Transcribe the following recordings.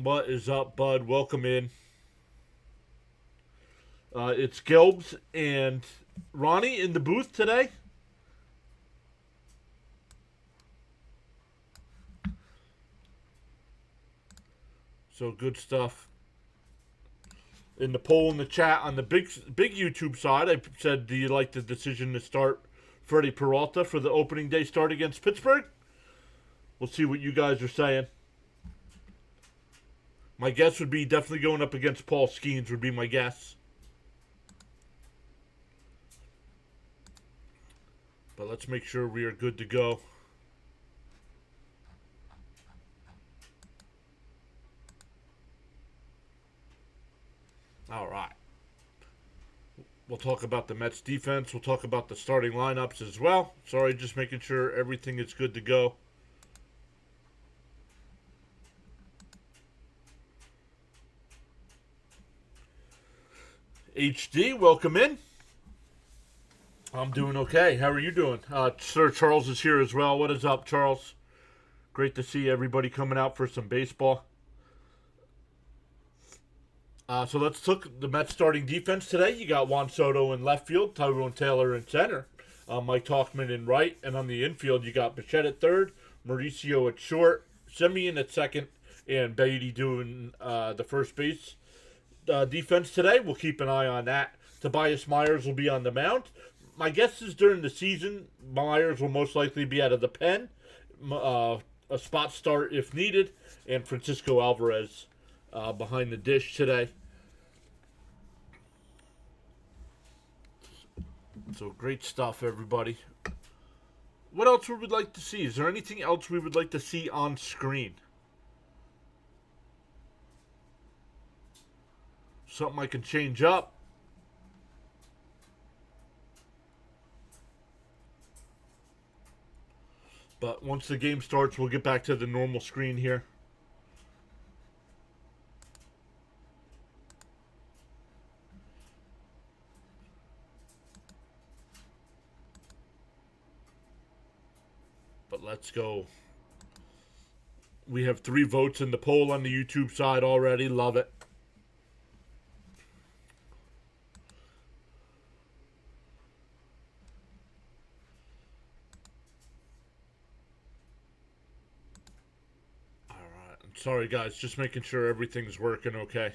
What is up, bud? Welcome in. It's Gilbs and Ronnie in the booth today. So good stuff. In the poll in the chat on the big YouTube side, I said, do you like the decision to start Freddie Peralta for the opening day start against Pittsburgh? We'll see what you guys are saying. My guess would be definitely going up against Paul Skeens would be my guess. But let's make sure we are good to go. All right. We'll talk about the Mets defense. We'll talk about the starting lineups as well. Sorry, just making sure everything is good to go. HD, welcome in. I'm doing okay. How are you doing? Sir Charles is here as well. What is up, Charles? Great to see everybody coming out for some baseball. So let's look the Mets starting defense today. You got Juan Soto in left field, Tyrone Taylor in center, Mike Talkman in right, and on the infield you got Bichette at third, Mauricio at short, Semien at second, and Beatty doing the first base defense today. We'll keep an eye on that. Tobias Myers will be on the mound. My guess is during the season, Myers will most likely be out of the pen, a spot start if needed, and Francisco Alvarez behind the dish today. So great stuff, everybody. What else would we like to see? Is there anything else we would like to see on screen? Something I can change up. But once the game starts, we'll get back to the normal screen here. But let's go. We have 3 votes in the poll on the YouTube side already. Love it. Sorry, guys. Just making sure everything's working okay.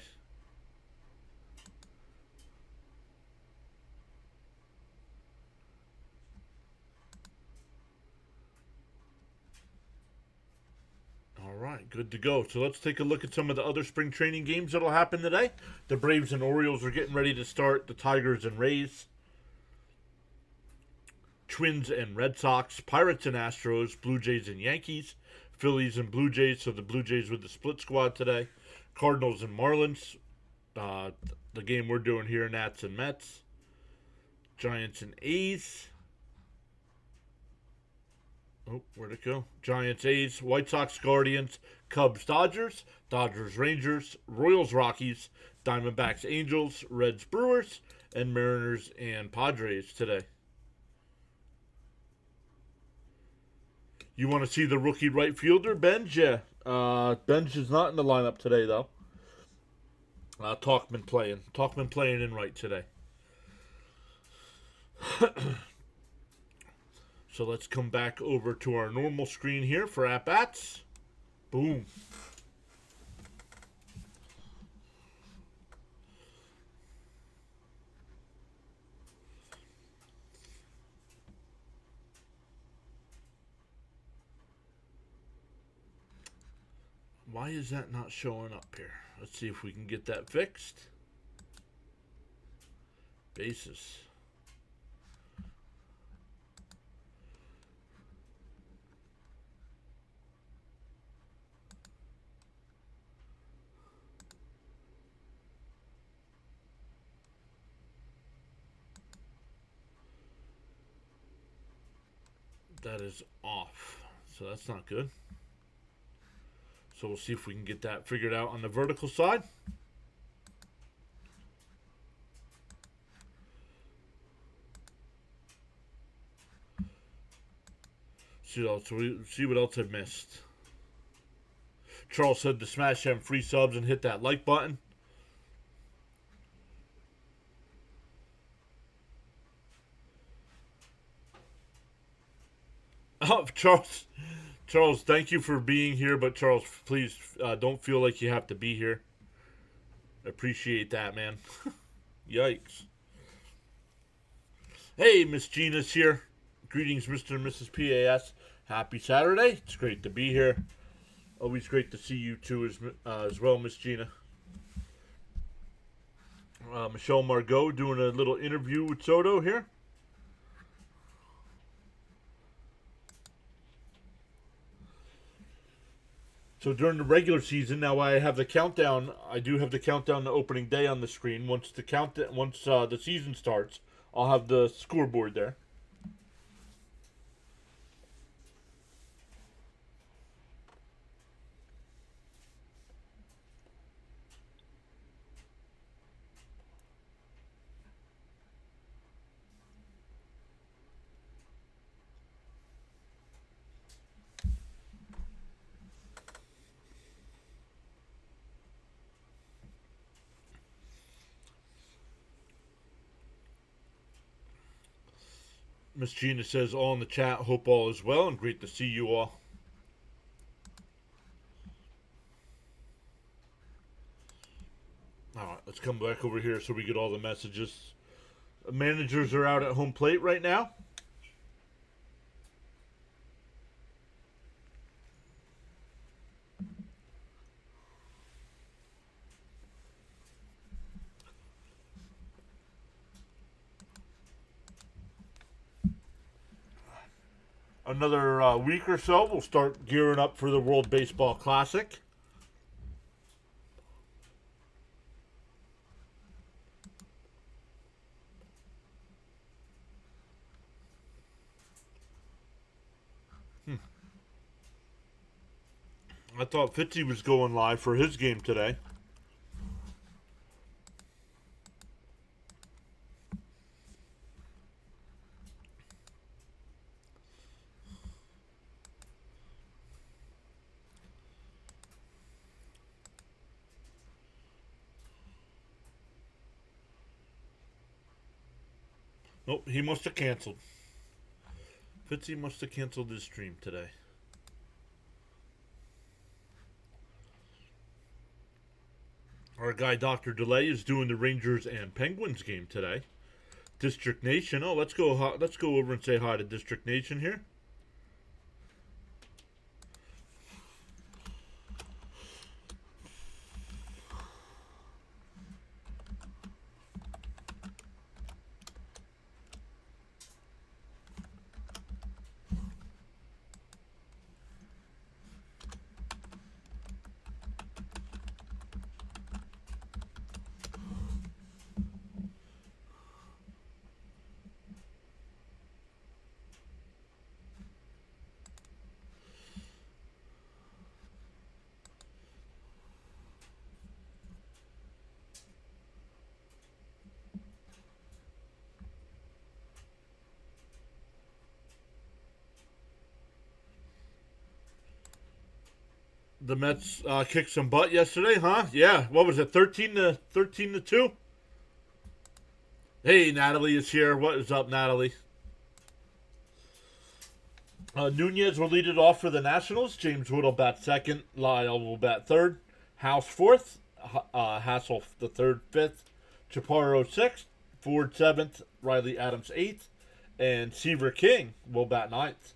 All right, good to go. So let's take a look at some of the other spring training games that'll happen today. The Braves and Orioles are getting ready to start. The Tigers and Rays. Twins and Red Sox. Pirates and Astros. Blue Jays and Yankees. Phillies and Blue Jays, so the Blue Jays with the split squad today. Cardinals and Marlins, the game we're doing here, Nats and Mets. Giants and A's. Oh, where'd it go? Giants, A's, White Sox, Guardians, Cubs, Dodgers, Dodgers, Rangers, Royals, Rockies, Diamondbacks, Angels, Reds, Brewers, and Mariners and Padres today. You want to see the rookie right fielder, Benj? Yeah. Benj is not in the lineup today, though. Talkman playing. Talkman playing in right today. So let's come back over to our normal screen here for at-bats. Boom. Why is that not showing up here? Let's see if we can get that fixed. Bases. That is off. So that's not good. So we'll see if we can get that figured out on the vertical side. See what else I missed. Charles said to smash them free subs and hit that like button. Oh, Charles, thank you for being here, but Charles, please don't feel like you have to be here. Appreciate that, man. Yikes. Hey, Miss Gina's here. Greetings, Mr. and Mrs. PAS. Happy Saturday. It's great to be here. Always great to see you too as well, Miss Gina. Michelle Margot doing a little interview with Soto here. So during the regular season, now I have the countdown. I do have the countdown to opening day on the screen. Once the season starts, I'll have the scoreboard there. Miss Gina says, all in the chat, hope all is well, and great to see you all. Alright, let's come back over here so we get all the messages. Managers are out at home plate right now. Another week or so, we'll start gearing up for the World Baseball Classic. I thought Fitzy was going live for his game today. Nope, he must have canceled. Fitzy must have canceled his stream today. Our guy Dr. Delay is doing the Rangers and Penguins game today. District Nation. Oh, let's go over and say hi to District Nation here. The Mets kicked some butt yesterday, huh? Yeah. What was it? 13-2? Hey, Natalie is here. What is up, Natalie? Nunez will lead it off for the Nationals. James Wood will bat second. Lyle will bat third. House fourth. Hassel the third, fifth. Chaparro sixth. Ford seventh. Riley Adams eighth. And Seaver King will bat ninth.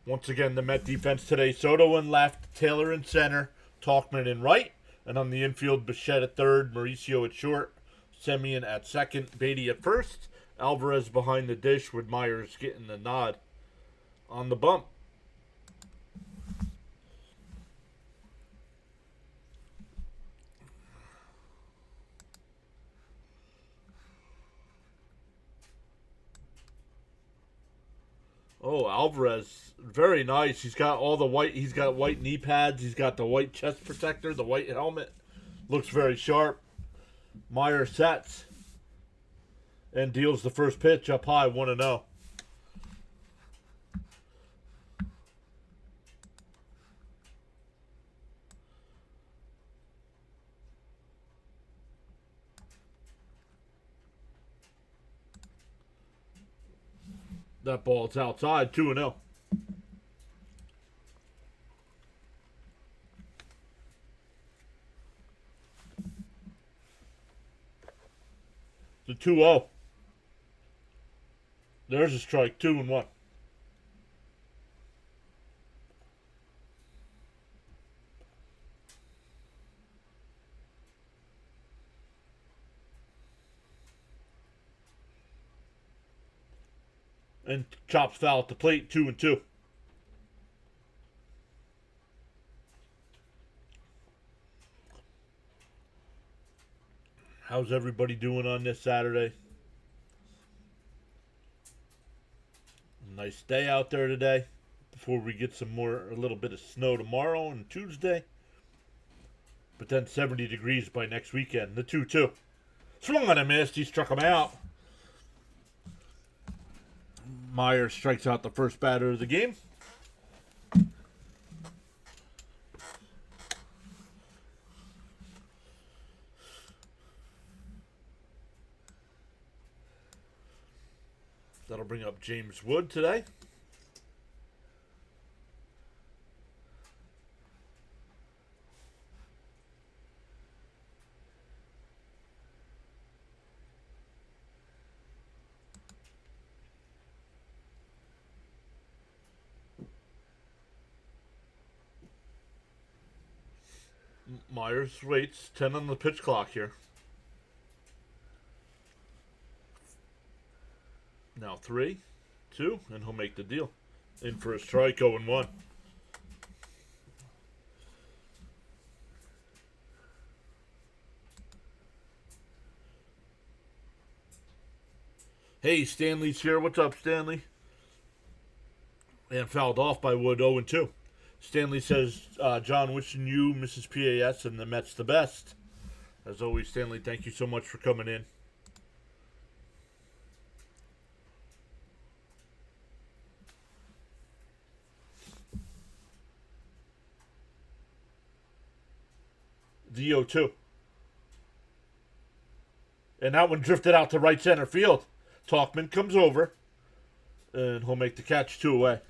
Once again, the Met defense today. Soto in left, Taylor in center, Talkman in right. And on the infield, Bichette at third, Mauricio at short, Semien at second, Beatty at first, Alvarez behind the dish with Myers getting the nod on the bump. Oh, Alvarez, very nice. He's got all the white. He's got white knee pads. He's got the white chest protector, the white helmet. Looks very sharp. Meyer sets. And deals the first pitch up high, 1-0. That ball's outside, 2-0. The 2-0. There's a strike, 2-1. And chops foul at the plate, 2-2. How's everybody doing on this Saturday? Nice day out there today. Before we get a little bit of snow tomorrow and Tuesday. But then 70 degrees by next weekend. The 2-2. Swung on a miss. He struck him out. Myers strikes out the first batter of the game. That'll bring up James Wood today. Myers waits, 10 on the pitch clock here. Now 3, 2, and he'll make the deal. In for a strike, 0-1. Hey, Stanley's here. What's up, Stanley? And fouled off by Wood, 0-2. Stanley says, John, wishing you, Mrs. PAS, and the Mets the best. As always, Stanley, thank you so much for coming in. The 0-2. And that one drifted out to right center field. Talkman comes over, and he'll make the catch, 2 away.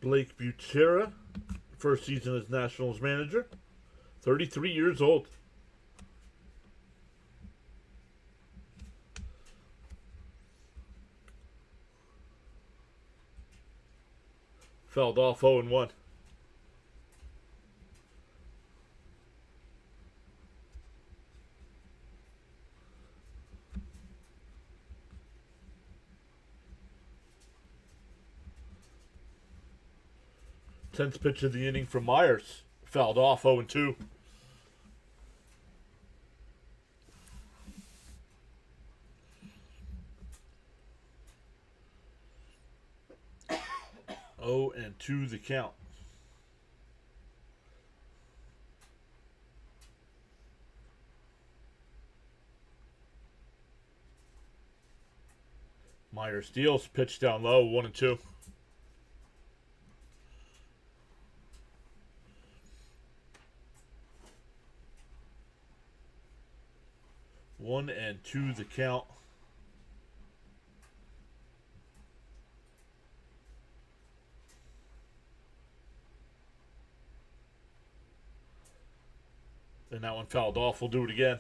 Blake Butera, first season as Nationals manager, 33 years old. Fouled off, 0-1. Tenth pitch of the inning from Myers. Fouled off, 0-2. Oh, and 2 the count. Myers deals, pitch down low, 1-2. 1-2 the count. And that one fouled off. We'll do it again.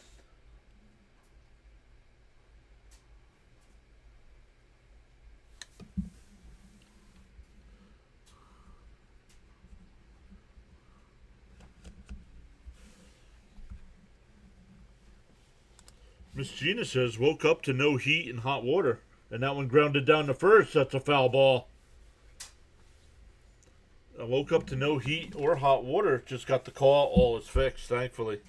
Miss Gina says, woke up to no heat and hot water. And that one grounded down to first. That's a foul ball. I woke up to no heat or hot water. Just got the call. All is fixed, thankfully.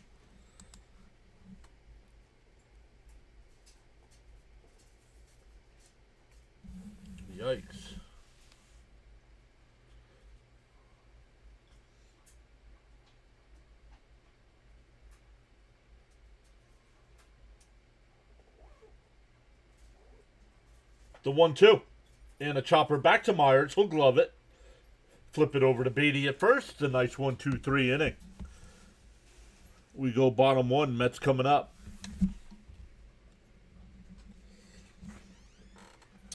Yikes. The 1-2. And a chopper back to Myers. He'll glove it. Flip it over to Beatty at first. A nice 1-2-3 inning. We go bottom one. Mets coming up.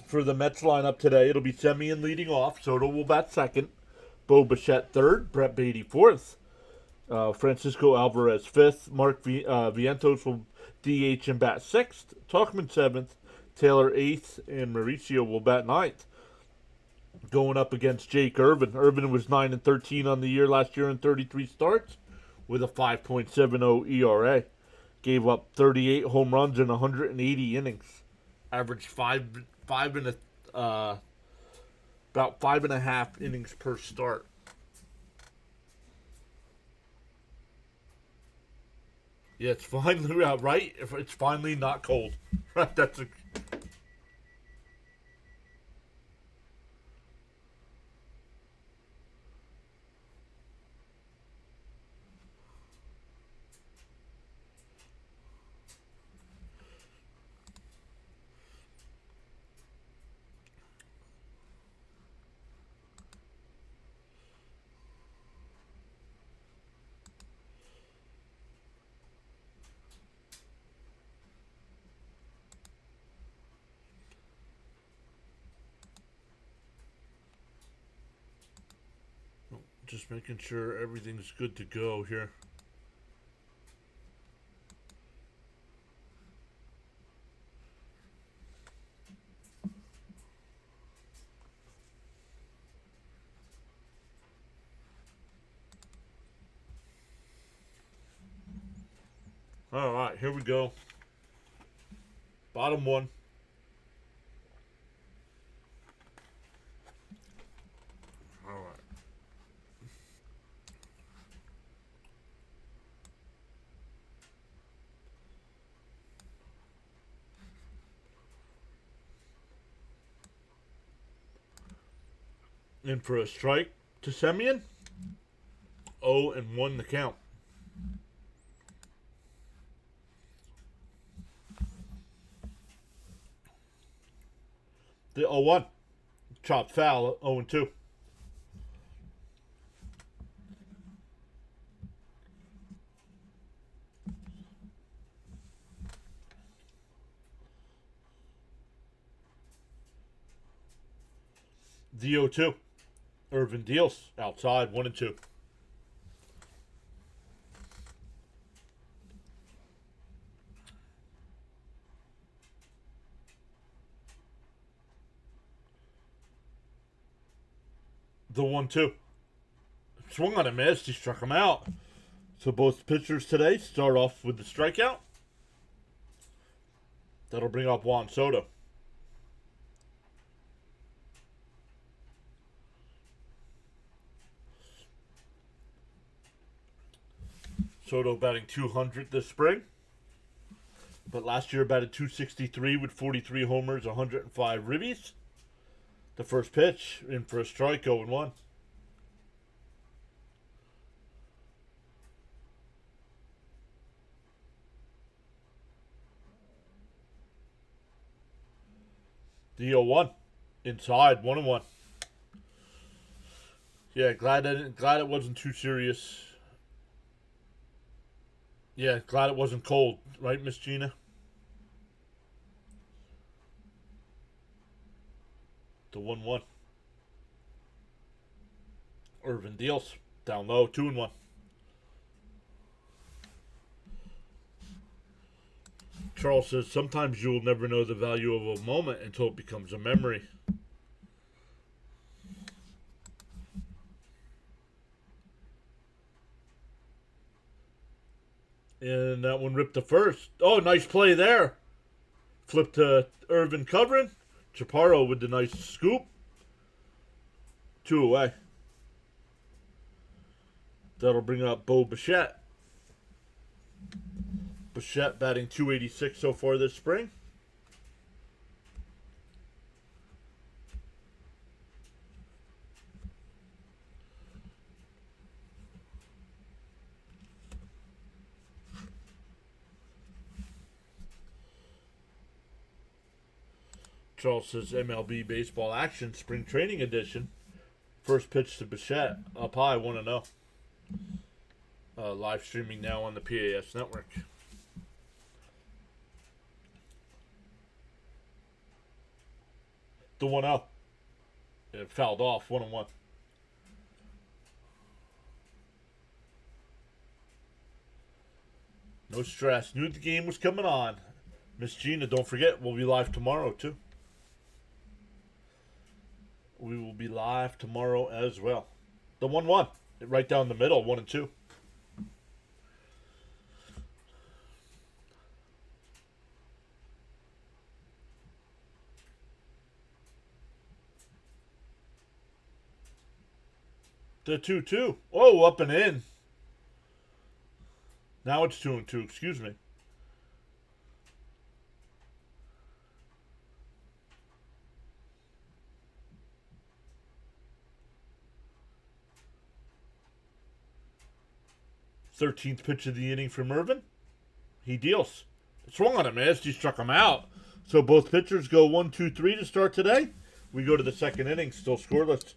For the Mets lineup today, it'll be Semien leading off. Soto will bat second. Bo Bichette third. Brett Beatty fourth. Francisco Alvarez fifth. Mark Vientos will DH and bat sixth. Tauchman seventh. Taylor eighth. And Mauricio will bat ninth. Going up against Jake Irvin. Irvin was 9-13 on the year last year in 33 starts with a 5.70 ERA. Gave up 38 home runs in 180 innings. Averaged about 5.5 innings per start. Yeah, it's finally right. It's finally not cold. That's a. Just making sure everything's good to go here. All right, here we go. Bottom one. All right. In for a strike to Semien. 0-1 the count. The 0-1. Chopped foul, 0-2. The 0-2. Irvin deals outside, 1-2. The 1-2. Swung on a miss. He struck him out. So both pitchers today start off with the strikeout. That'll bring up Juan Soto. Soto batting 200 this spring. But last year batted 263 with 43 homers, 105 ribbies. The first pitch, in for a strike, 0-1. The 0-1. Inside, 1-1. Yeah, glad it wasn't too serious. Yeah, glad it wasn't cold, right, Miss Gina? The 1-1. Irvin deals. Down low, 2-1. Charles says, sometimes you'll never know the value of a moment until it becomes a memory. And that one ripped the first. Oh, nice play there. Flip to Irvin covering. Chaparro with the nice scoop. 2 away. That'll bring up Bo Bichette. Bichette batting 286 so far this spring. Charles says MLB Baseball Action Spring Training Edition. First pitch to Bichette. Up high, 1-0. Live streaming now on the PAS network. The 1-0. It fouled off, 1-1. No stress. Knew the game was coming on. Miss Gina, don't forget, we'll be live tomorrow, too. We will be live tomorrow as well. The 1-1. Right down the middle, 1 and 2. The 2-2. Oh, up and in. Now it's 2 and 2, excuse me. Thirteenth pitch of the inning from Irvin. He deals. Swung on him as he struck him out. So both pitchers go 1-2-3 to start today. We go to the second inning, still scoreless.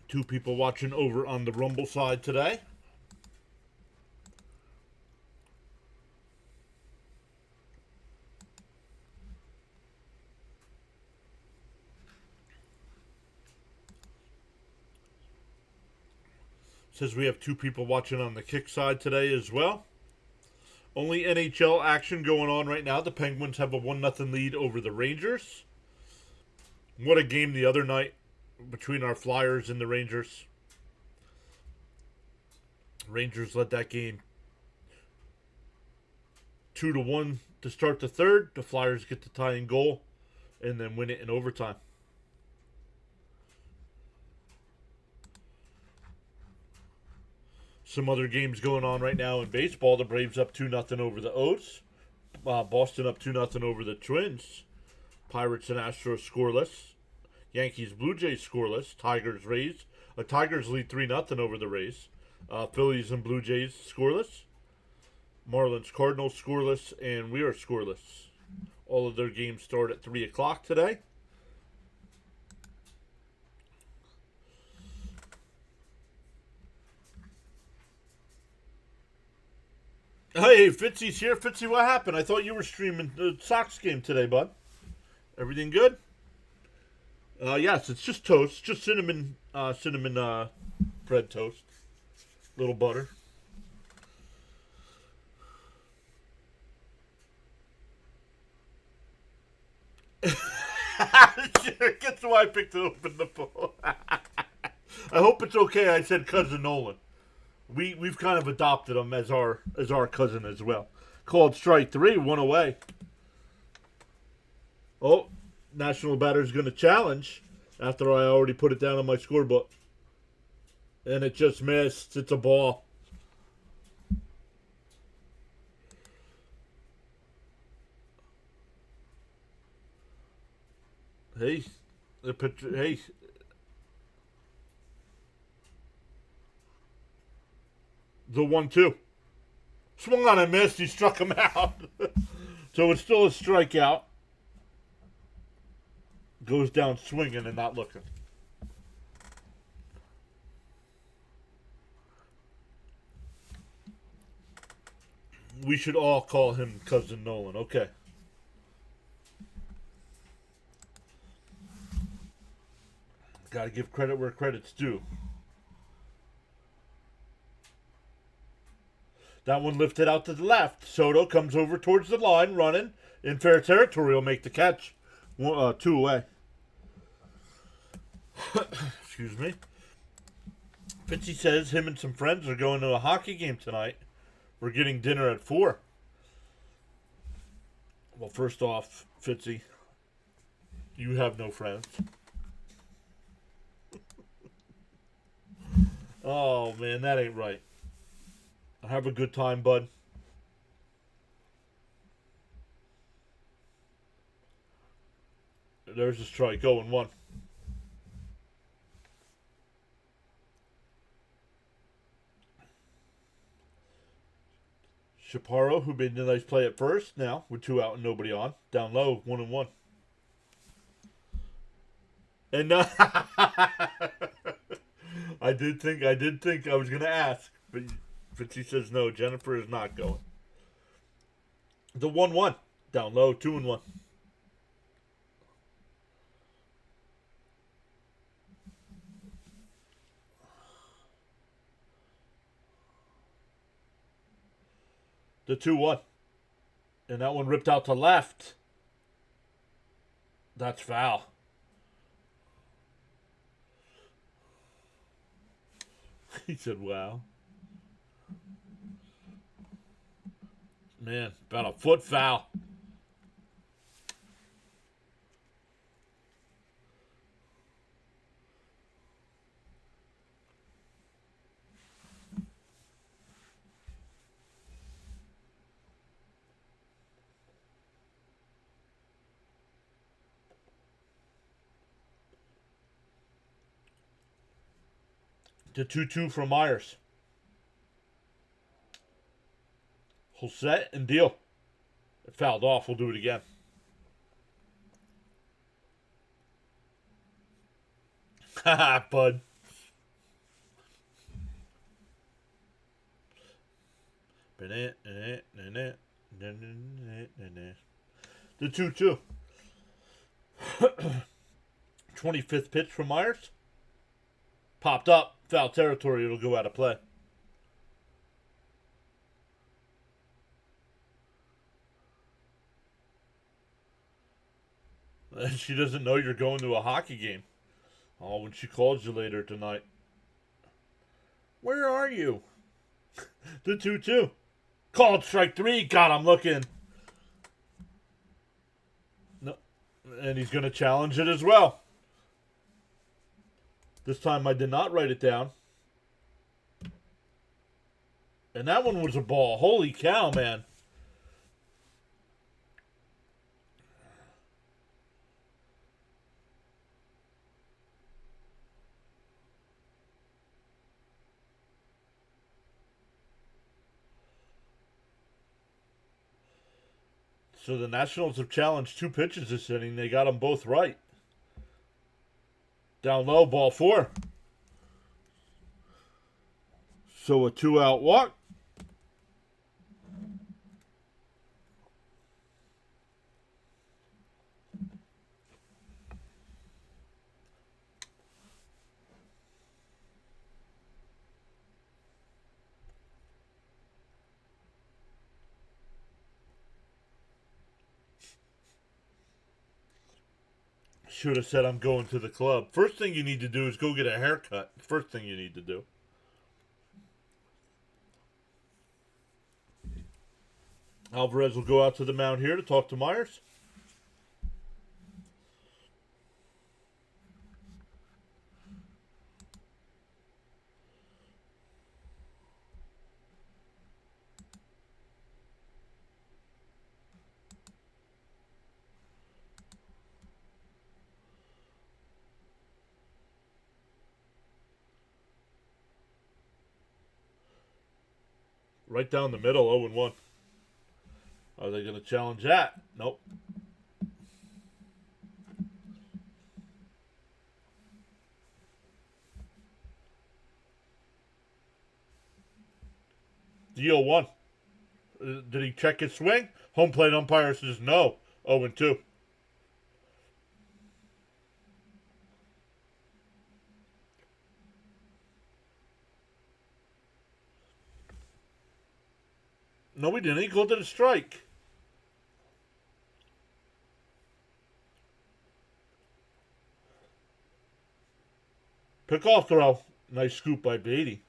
Two people watching over on the Rumble side today. Says we have two people watching on the kick side today as well. Only NHL action going on right now. The Penguins have a 1-0 lead over the Rangers. What a game the other night between our Flyers and the Rangers. Rangers led that game 2-1 to start the third. The Flyers get the tying goal and then win it in overtime. Some other games going on right now in baseball. The Braves up 2-0 over the O's. Boston up 2-0 over the Twins. Pirates and Astros scoreless. Yankees, Blue Jays scoreless. Tigers, Rays. Tigers lead 3-0 over the Rays. Phillies and Blue Jays scoreless. Marlins, Cardinals scoreless. And we are scoreless. All of their games start at 3 o'clock today. Hey, Fitzy's here. Fitzy, what happened? I thought you were streaming the Sox game today, bud. Everything good? Yes, it's just toast. Just cinnamon bread toast. Little butter. Sure, guess why I picked it up in the phone. I hope it's okay I said Cousin Nolan. We've kind of adopted him as our cousin as well. Called strike 3, 1 away. Oh, National Batter's going to challenge after I already put it down on my scorebook. And it just missed. It's a ball. Hey, the pitcher. Hey. The 1-2. Swung on and missed. He struck him out. So it's still a strikeout. Goes down swinging and not looking. We should all call him Cousin Nolan. Okay. Gotta give credit where credit's due. That one lifted out to the left. Soto comes over towards the line, running in fair territory. Will make the catch. 2 away. Excuse me. Fitzy says him and some friends are going to a hockey game tonight. We're getting dinner at 4. Well, first off, Fitzy, you have no friends. Oh, man, that ain't right. Have a good time, bud. There's a strike. 0-1. Chaparro, who made a nice play at first, now with 2 out and nobody on. Down low, 1-1. And I did think I was gonna ask, but she says no. Jennifer is not going. The 1-1 down low, 2-1. The 2-1, and that one ripped out to left. That's foul. He said, wow. Man, about a foot foul. The 2-2 from Myers. Whole set and deal. It fouled off. We'll do it again. Haha, bud. The 2-2. 25th pitch from Myers. Popped up. Foul territory. It'll go out of play. She doesn't know you're going to a hockey game. Oh, when she calls you later tonight. Where are you? The 2-2. Called strike 3. God, I'm looking. No, and he's going to challenge it as well. This time I did not write it down. And that one was a ball. Holy cow, man. So the Nationals have challenged 2 pitches this inning. They got them both right. Down low, ball 4. So a 2-out walk. Should have said I'm going to the club. First thing you need to do is go get a haircut. First thing you need to do. Alvarez will go out to the mound here to talk to Myers. Right down the middle, 0-1. Are they going to challenge that? Nope. The 0-1. Did he check his swing? Home plate umpire says no. 0-2. No, we didn't. He called it a strike. Pick-off throw. Nice scoop by Beatty.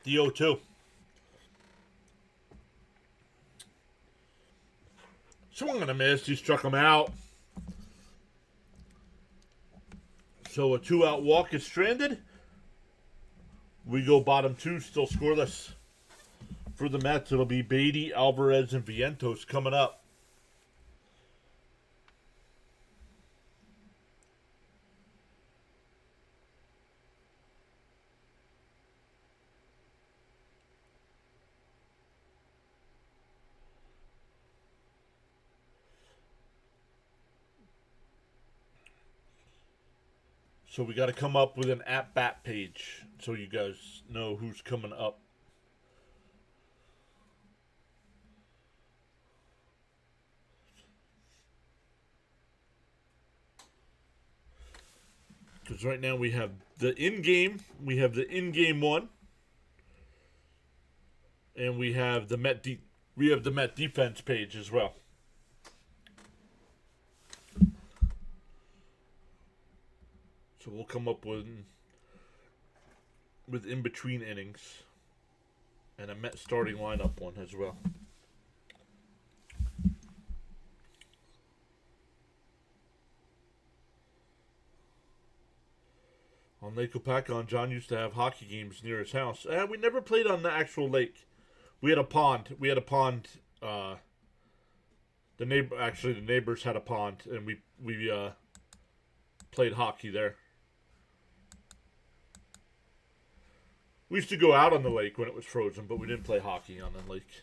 The 0-2. Swung and a miss. He struck him out. So a 2-out walk is stranded. We go bottom 2, still scoreless. For the Mets, it'll be Beatty, Alvarez, and Vientos coming up. So we got to come up with an at-bat page so you guys know who's coming up. Because right now we have the in-game one, and we have the Met defense page as well. So we'll come up with in-between innings and a Met starting lineup one as well. On Lake Opakon, John used to have hockey games near his house. We never played on the actual lake. We had a pond. The neighbors had a pond, and we played hockey there. We used to go out on the lake when it was frozen, but we didn't play hockey on the lake.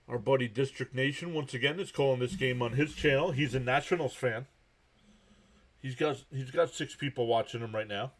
Our buddy District Nation once again is calling this game on his channel. He's a Nationals fan. He's got 6 people watching him right now.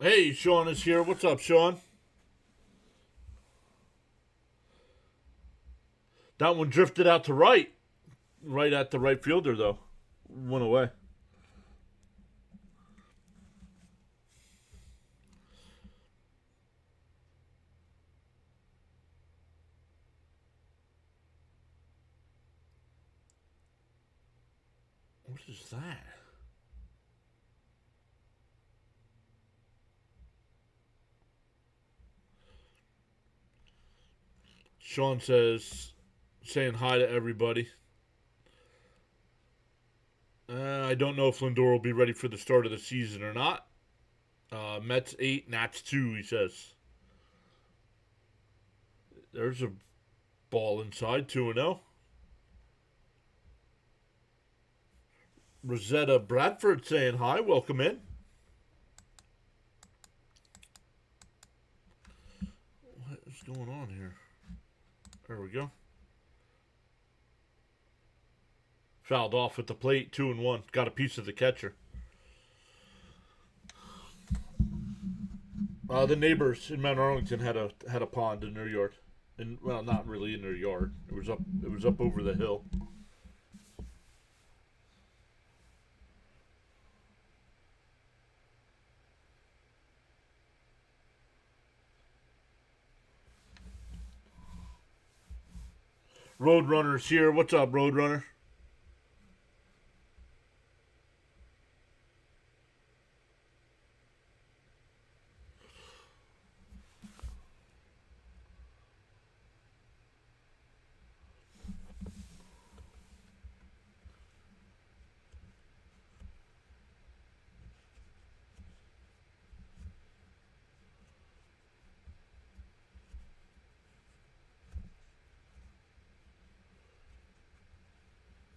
Hey, Sean is here. What's up, Sean? That one drifted out to right. Right at the right fielder, though. Went away. What is that? Sean says, saying hi to everybody. I don't know if Lindor will be ready for the start of the season or not. Mets 8, Nats 2, he says. There's a ball inside, 2-0. Rosetta Bradford saying hi, welcome in. What is going on here? There we go. Fouled off at the plate, 2-1. Got a piece of the catcher. The neighbors in Mount Arlington had a pond in their yard, and well, not really in their yard. It was up over the hill. Roadrunner's here. What's up, Roadrunner?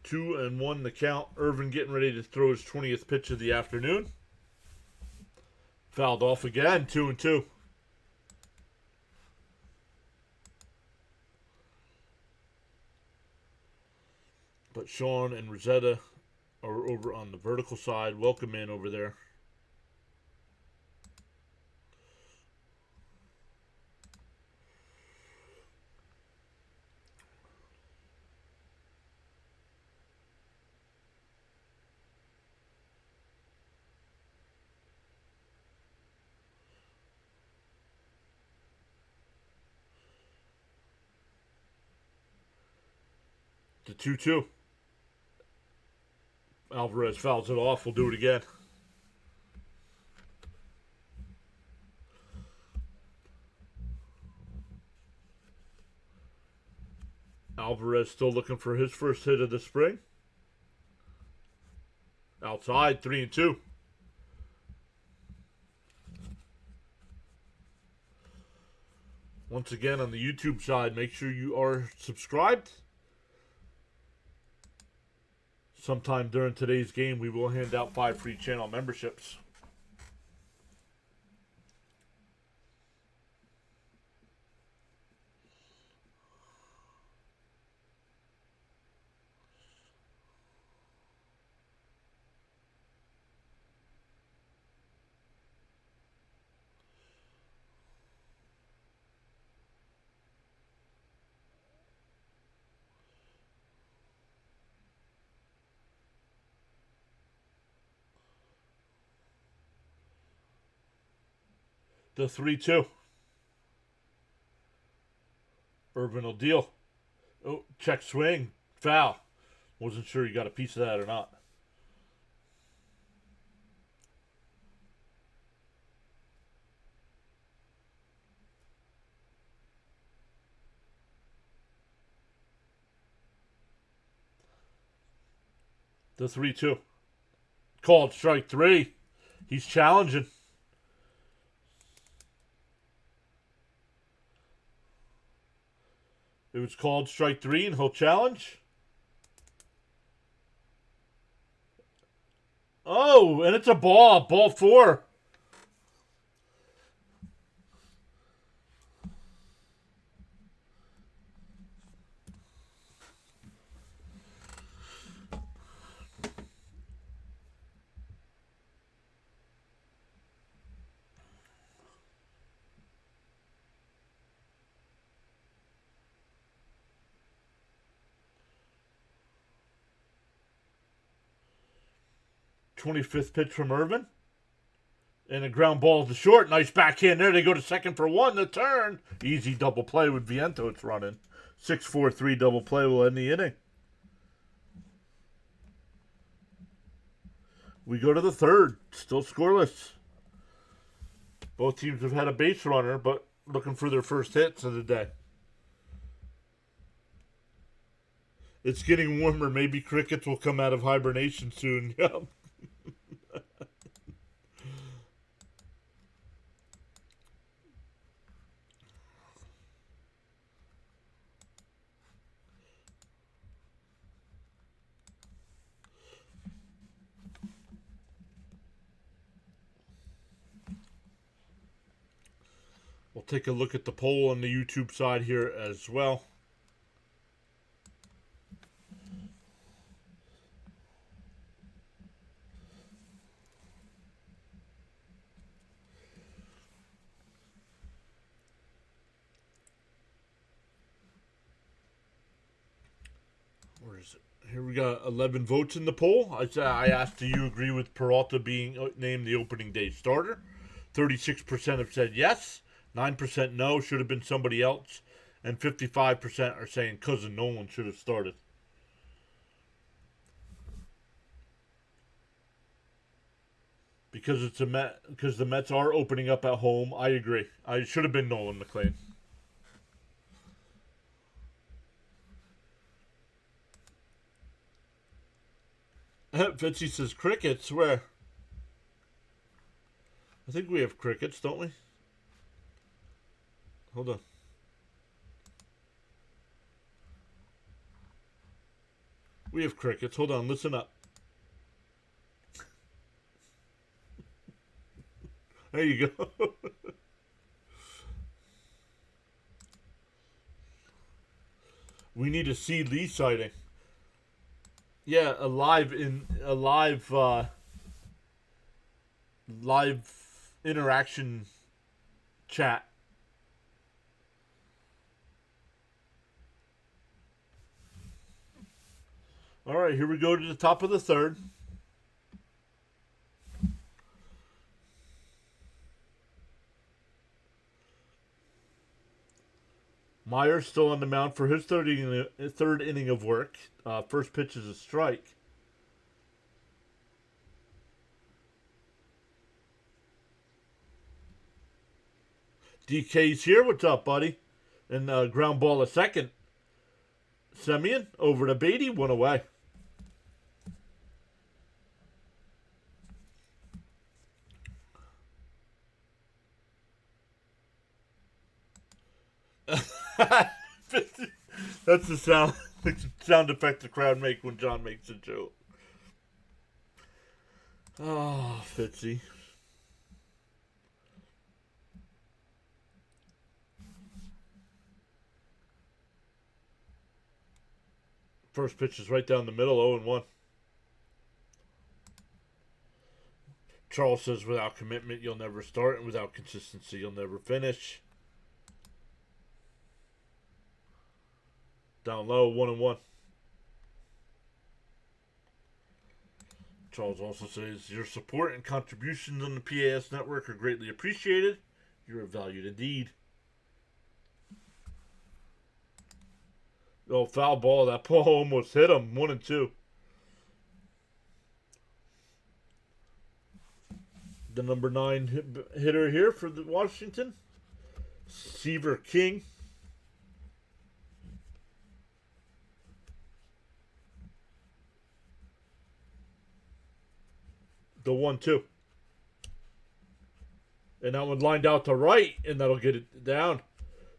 2-1 the count. Irvin getting ready to throw his 20th pitch of the afternoon. Fouled off again, 2-2. But Sean and Rosetta are over on the vertical side. Welcome in over there. The 2-2. Alvarez fouls it off. We'll do it again. Alvarez still looking for his first hit of the spring. Outside, 3-2. Once again, on the YouTube side, make sure you are subscribed. Sometime during today's game, we will hand out 5 free channel memberships. The 3-2. Irvin will deal. Oh, check swing. Foul. Wasn't sure you got a piece of that or not. The 3-2. Called strike 3. He's challenging. It was called strike 3 and he'll challenge. Oh, and it's a ball. Ball 4. '25th pitch from Irvin. And a ground ball to short. Nice backhand there. They go to second for 1. The turn. Easy double play with Viento. It's running. 6-4-3 double play will end the inning. We go to the third. Still scoreless. Both teams have had a base runner, but looking for their first hits of the day. It's getting warmer. Maybe crickets will come out of hibernation soon. Yep. We'll take a look at the poll on the YouTube side here as well. Where is it? Here we got 11 votes in the poll. I asked, do you agree with Peralta being named the opening day starter? 36% have said yes. 9% no, should have been somebody else. And 55% are saying Cousin Nolan should have started. Because because the Mets are opening up at home, I agree. I should have been Nolan McLean. Fitzy says crickets. Where? I think we have crickets, don't we? Hold on. We have crickets. Hold on, listen up. There you go. We need a C. Lee sighting. Yeah, a live interaction chat. All right, here we go to the top of the third. Myers still on the mound for his third inning of work. First pitch is a strike. DK's here. What's up, buddy? And ground ball a second. Semyon over to Beatty. One away. That's the sound effect the crowd make when John makes a joke. Oh, Fitzy. First pitch is right down the middle, 0-1. Charles says, without commitment, you'll never start, and without consistency, you'll never finish. Down low, 1-1. Charles also says, your support and contributions on the PAS network are greatly appreciated. You are valued indeed. Oh, foul ball. That ball almost hit him. 1-2. The number 9 hitter here for the Washington. Seaver King. The 1-2. And that one lined out to right, and that'll get it down.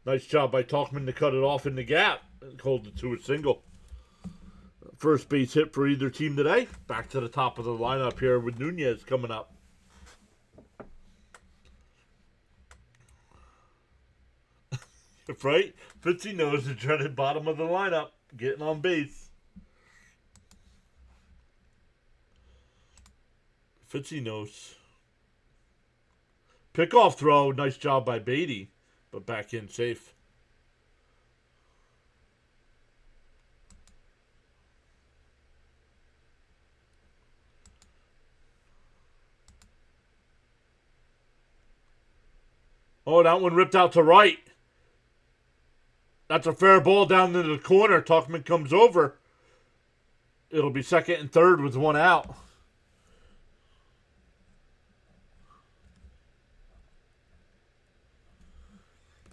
Nice job by Talkman to cut it off in the gap and hold it to a single. First base hit for either team today. Back to the top of the lineup here with Nunez coming up. Right? Fitzy knows the dreaded bottom of the lineup. Getting on base. Fitzy knows. Pickoff throw. Nice job by Beatty. But back in safe. Oh, that one ripped out to right. That's a fair ball down into the corner. Tuckman comes over. It'll be second and third with one out.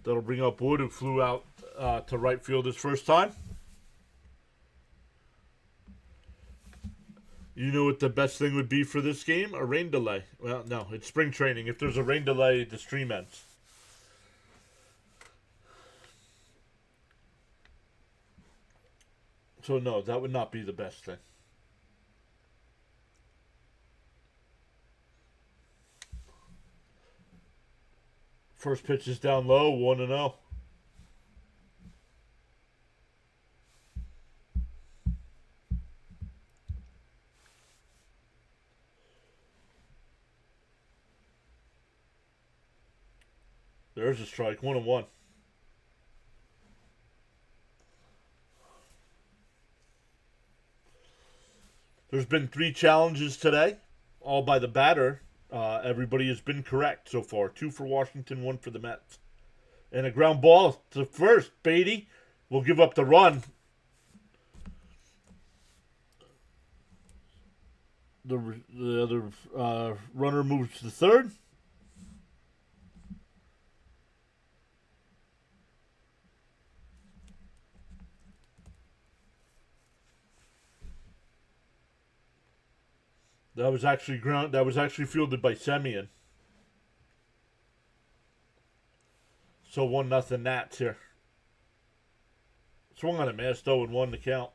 That'll bring up Wood, who flew out to right field his first time. You know what the best thing would be for this game? A rain delay. Well, no, it's spring training. If there's a rain delay, the stream ends. So, no, that would not be the best thing. First pitch is down low, 1-0. There's a strike, 1-1. There's been 3 challenges today, all by the batter. Everybody has been correct so far. 2 for Washington, 1 for the Mets. And a ground ball to first. Beatty will give up the run. The other runner moves to third. That was actually fielded by Semyon. So 1-0 Nats here. Swung on a miss, 0-1 to count.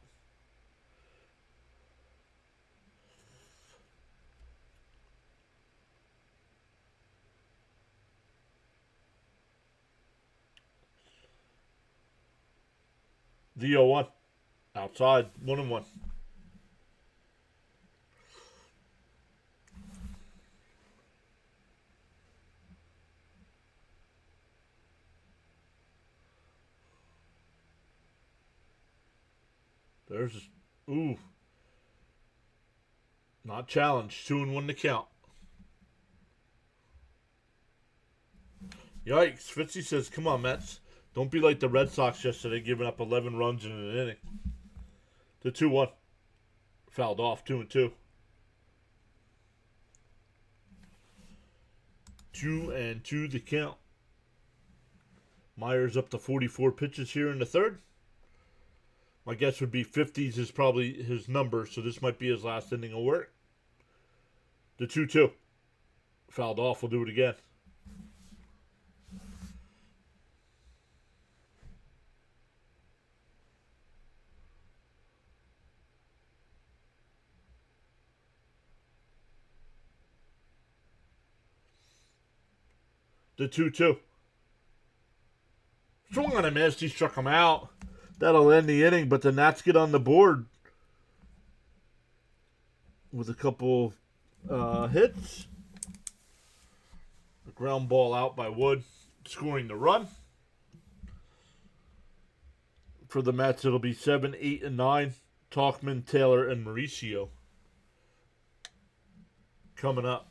The 0-1. Outside. 1-1. There's. Ooh. Not challenged. 2-1 to count. Yikes. Fitzy says, come on, Mets. Don't be like the Red Sox yesterday, giving up 11 runs in an inning. The 2-1. Fouled off. 2-2. 2-2 the count. Myers up to 44 pitches here in the third. My guess would be 50s is probably his number, so this might be his last inning of work. The 2-2. Fouled off. We'll do it again. The 2-2. Swung on a miss. He struck him out. That'll end the inning, but the Nats get on the board with a couple hits. A ground ball out by Wood, scoring the run. For the Mets, it'll be 7, 8, and 9. Talkman, Taylor, and Mauricio coming up.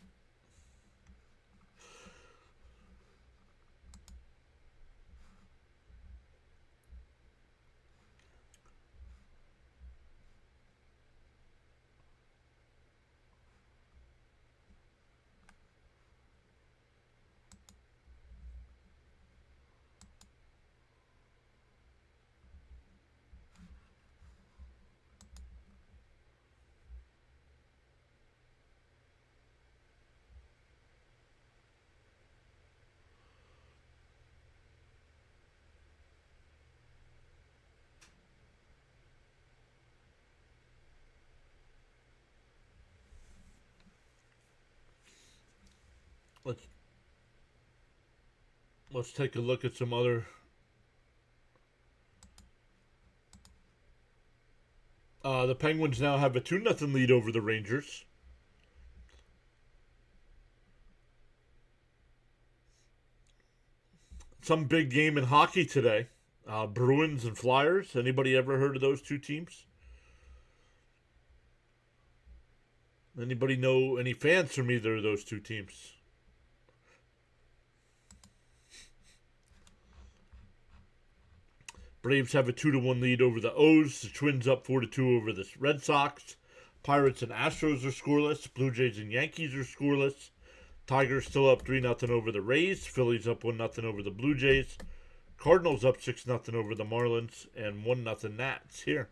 Let's take a look at some other. The Penguins now have a 2-0 lead over the Rangers. Some big game in hockey today. Bruins and Flyers. Anybody ever heard of those two teams? Anybody know any fans from either of those two teams? Braves have a 2-1 lead over the O's. The Twins up 4-2 over the Red Sox. Pirates and Astros are scoreless. Blue Jays and Yankees are scoreless. Tigers still up 3-0 over the Rays. Phillies up 1-0 over the Blue Jays. Cardinals up 6-0 over the Marlins. And 1-0 Nats here.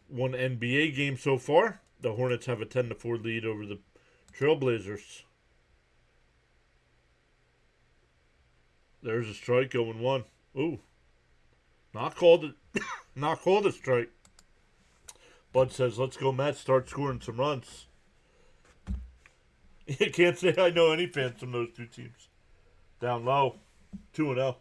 One NBA game so far. The Hornets have a 10-4 lead over the Trailblazers. There's a strike, 0-1. Ooh. Not called a strike. Bud says, let's go Mets, start scoring some runs. You can't say I know any fans from those two teams. Down low. 2-0.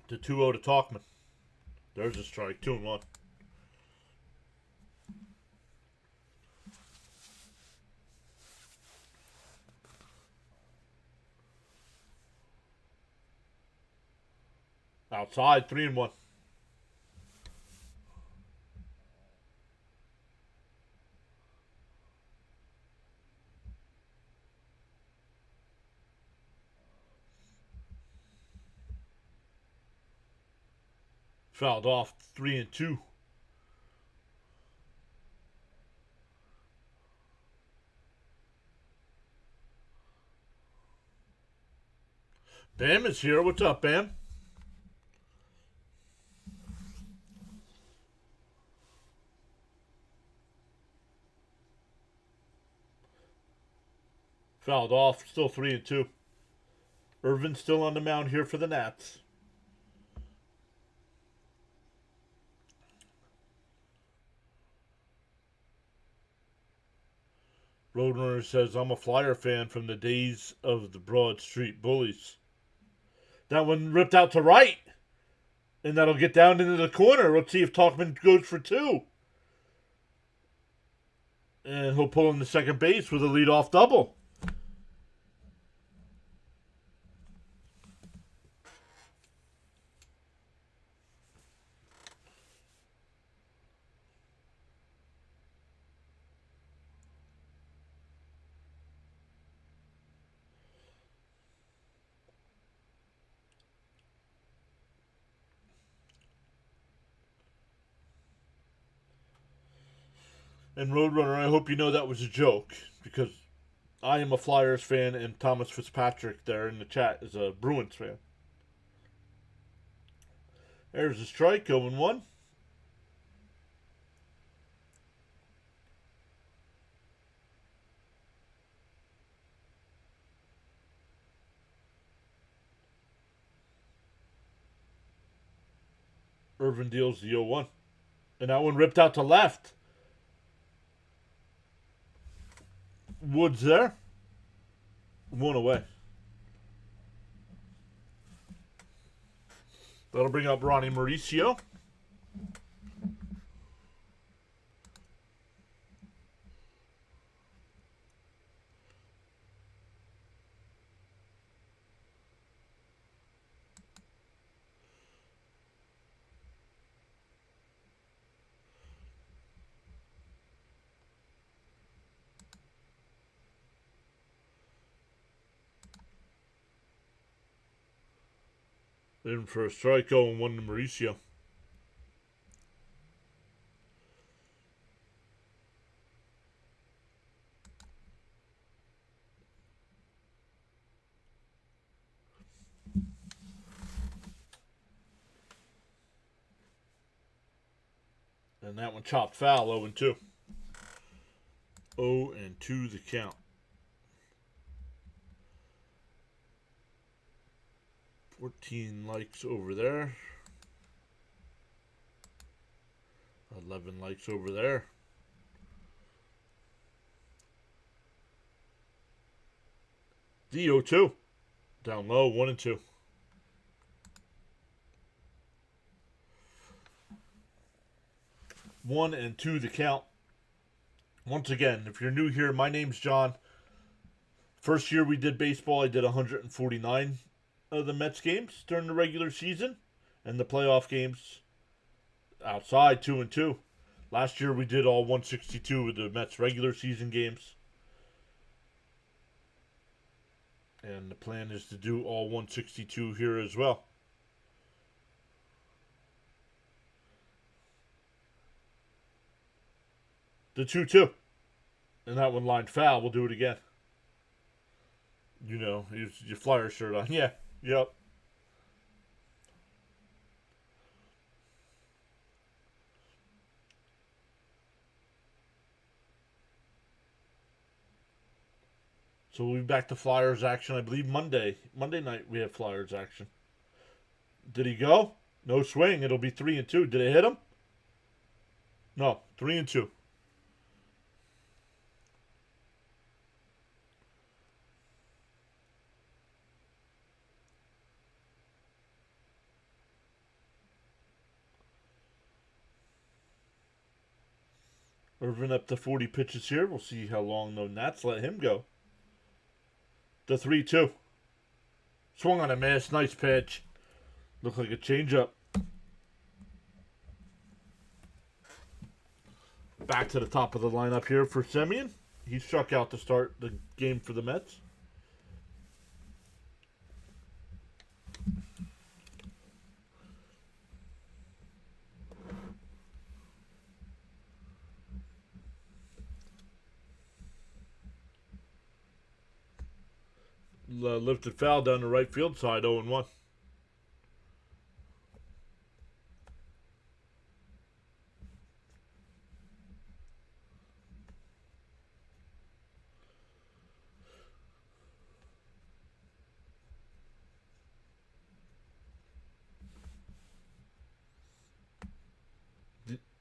To 2-0 to Talkman. There's a strike. 2-1. Outside. 3-1. Fouled off. 3-2. Bam is here. What's up, Bam? Fouled off. Still 3-2. Irvin's still on the mound here for the Nats. Roadrunner says, I'm a Flyer fan from the days of the Broad Street Bullies. That one ripped out to right. And that'll get down into the corner. Let's see if Talkman goes for two. And he'll pull in the second base with a leadoff double. And Roadrunner, I hope you know that was a joke, because I am a Flyers fan, and Thomas Fitzpatrick there in the chat is a Bruins fan. There's a strike, 0-1. Irvin deals the 0-1. And that one ripped out to left. Woods there. One away. That'll bring up Ronnie Mauricio. In for a strike, 0-1 to Mauricio. And that one chopped foul, 0-2. 0-2 the count. 14 likes over there. 11 likes over there. The 0-2. Down low, 1-2. One and two the count. Once again, if you're new here, my name's John. First year we did baseball, I did 149 of the Mets games during the regular season, and the playoff games outside 2-2. Last year we did all 162 of the Mets regular season games, and the plan is to do all 162 here as well. The 2-2, and that one lined foul. We'll do it again. You know, your Flyer shirt on. Yeah. Yep. So we'll be back to Flyers action, I believe, Monday. Monday night we have Flyers action. Did he go? No swing. It'll be 3-2. Did it hit him? No. 3-2. Irvin up to 40 pitches here. We'll see how long the Nats let him go. The 3-2. Swung on a miss. Nice pitch. Looked like a changeup. Back to the top of the lineup here for Semien. He struck out to start the game for the Mets. Lifted foul down the right field side, 0-1.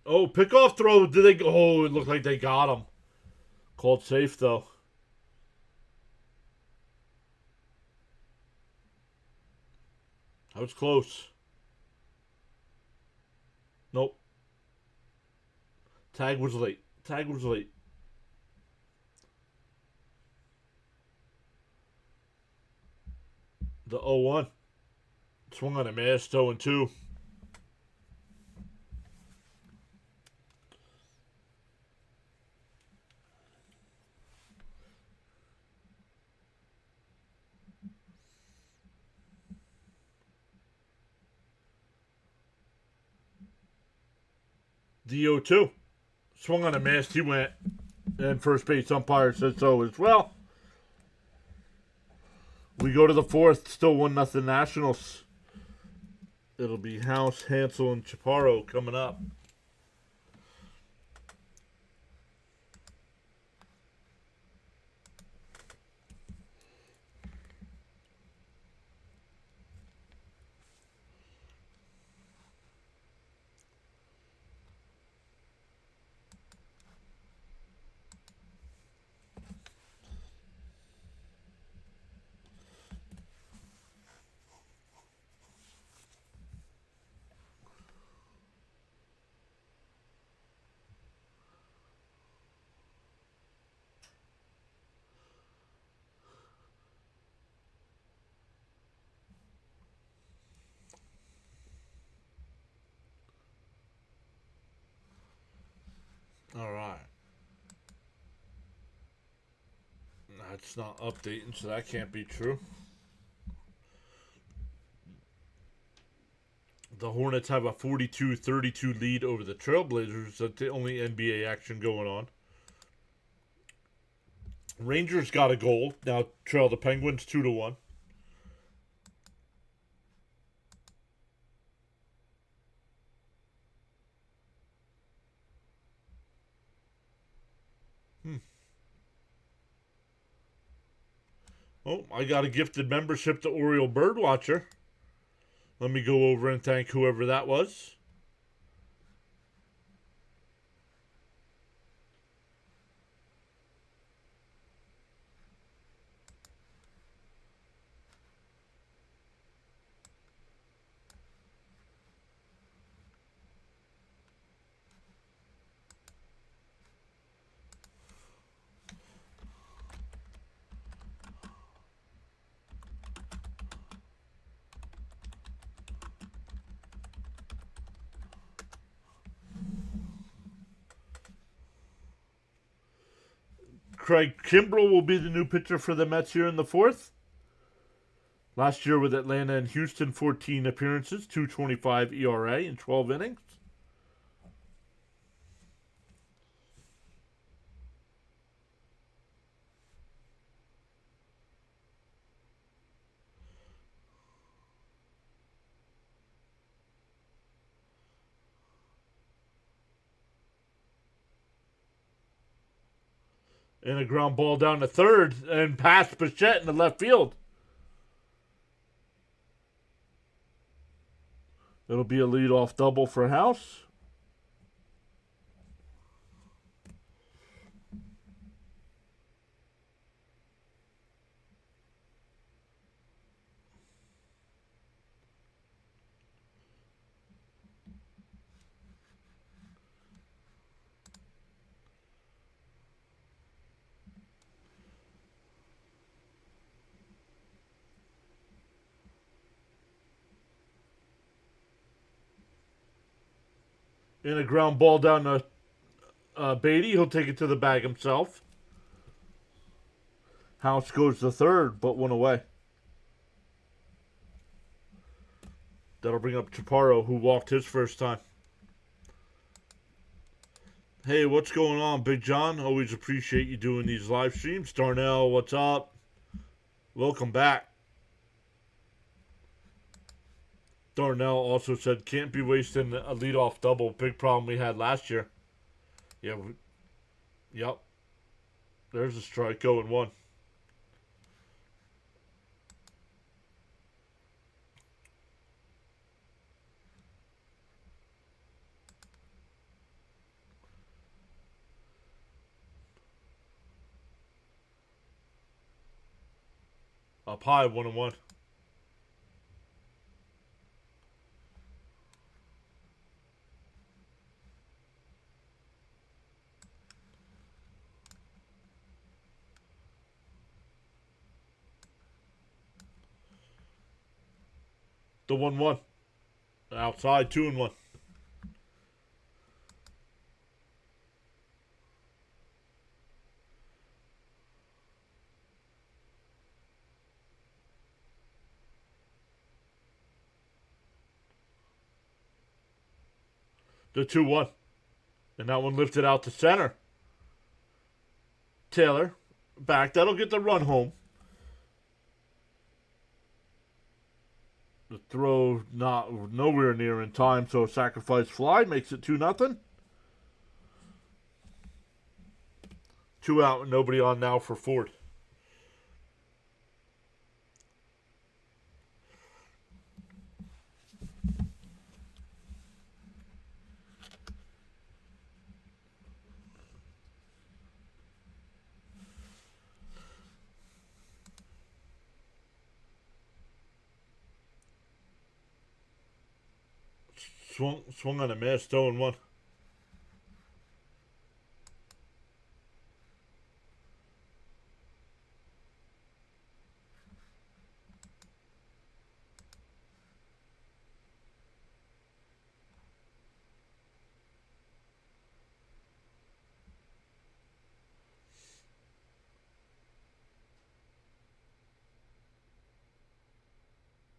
Oh, pickoff throw. Did they go? Oh, it looked like they got him. Called safe, though. That was close. Nope. Tag was late. Tag was late. The 0-1. Swung on a miss, 0-2. The 0-2. Swung on a miss, he went. And first base umpire said so as well. We go to the fourth, still 1-0 Nationals. It'll be House, Hansel, and Chaparro coming up. All right. That's not updating, so that can't be true. The Hornets have a 42-32 lead over the Trailblazers. That's the only NBA action going on. Rangers got a goal. Now trail the Penguins 2-1. Oh, I got a gifted membership to Oriole Birdwatcher. Let me go over and thank whoever that was. Craig Kimbrell will be the new pitcher for the Mets here in the fourth. Last year with Atlanta and Houston, 14 appearances, 2.25 ERA in 12 innings. And a ground ball down to third and past Bichette in the left field. It'll be a leadoff double for House. And a ground ball down to Beatty. He'll take it to the bag himself. House goes to third, but one away. That'll bring up Chaparro, who walked his first time. Hey, what's going on, Big John? Always appreciate you doing these live streams. Darnell, what's up? Welcome back. Darnell also said, can't be wasting a leadoff double. Big problem we had last year. Yeah. Yep. There's a strike, 0-1. Up high, 1-1. The 1-1. Outside, 2-1. The 2-1. And that one lifted out to center. Taylor back. That'll get the run home. The throw not nowhere near in time, so sacrifice fly makes it 2-0. 2 out, nobody on now for Ford. Swung on a miss, 0-1.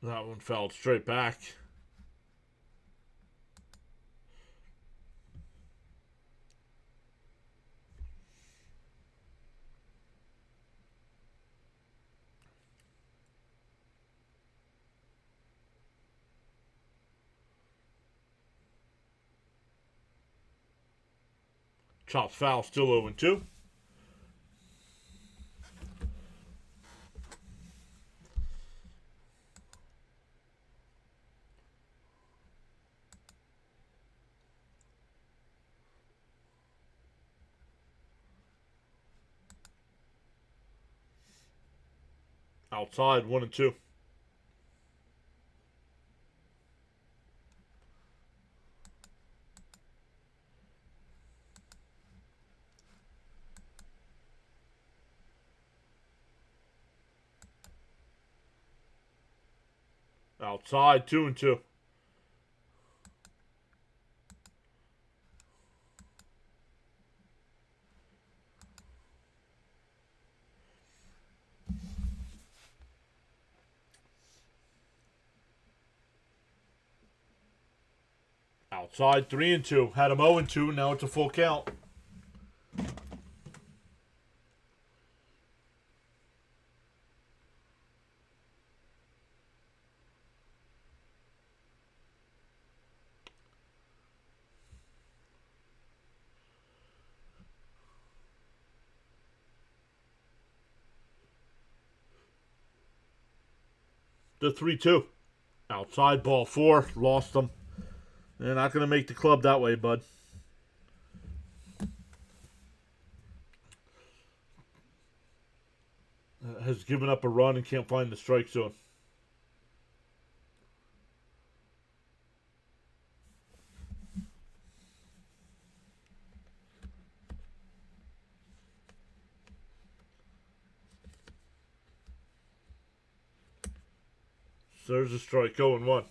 That one fell straight back. Chops foul, still 0-2. Outside, 1-2. Outside, 2-2. Outside, 3-2. Had him 0-2. Now it's a full count. The 3-2. Outside, ball 4. Lost them. They're not going to make the club that way, bud. Has given up a run and can't find the strike zone. So there's a strike, 0-1.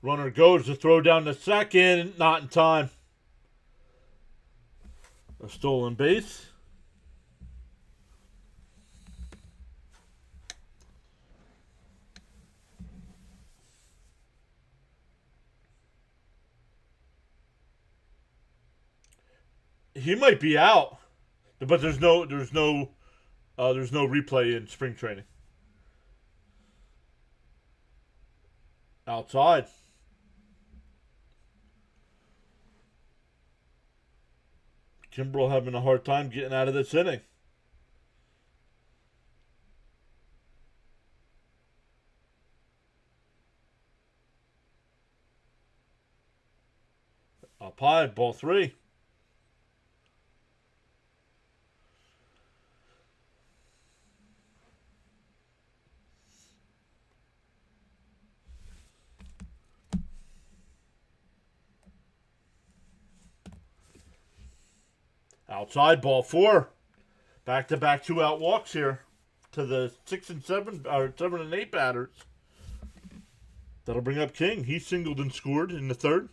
Runner goes to throw down the second, not in time. A stolen base. He might be out, but there's no replay in spring training. Outside. Kimbrel having a hard time getting out of this inning. Up high, ball 3. Outside, ball 4. Back-to-back 2-out walks here to the 6 and 7 or 7 and 8 batters. That'll bring up King. He singled and scored in the 3rd.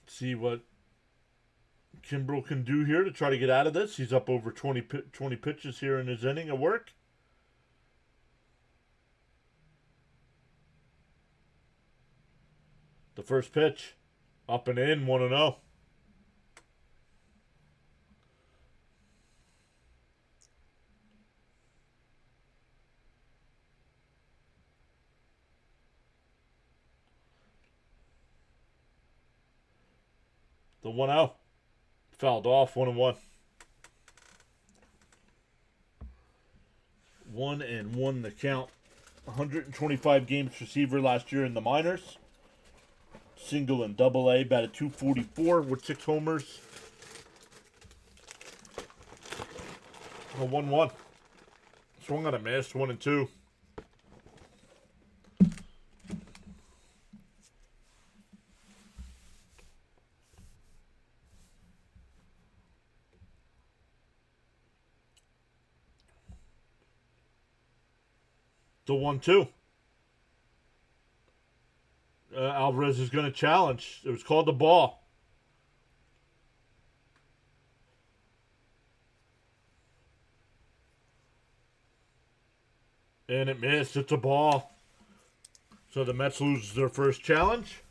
See what Kimbrel can do here to try to get out of this. He's up over 20 pitches here in his inning of work. The first pitch, up and in, 1-0. The 1-0. Fouled off, 1-1. 1-1 the count. 125 games receiver last year in the minors. Single and double A, batted .244 with 6 homers. A 1-1. Swung on a miss, 1-2. The 1-2. Alvarez is going to challenge. It was called the ball. And it missed. It's a ball. So the Mets lose their first challenge.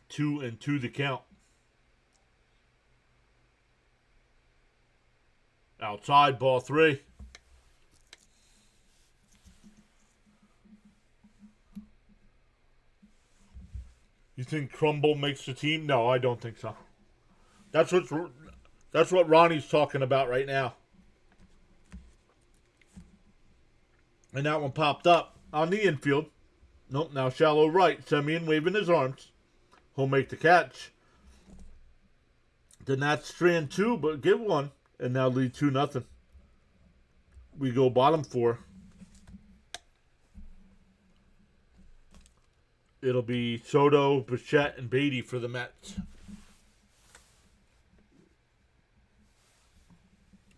Two and two the count. Outside, ball 3. You think Crumble makes the team? No, I don't think so. That's what Ronnie's talking about right now. And that one popped up on the infield. Nope, now shallow right. Semien waving his arms. He'll make the catch. The Nats strand 2, but give 1. And now lead 2-0. We go bottom 4. It'll be Soto, Bichette, and Beatty for the Mets.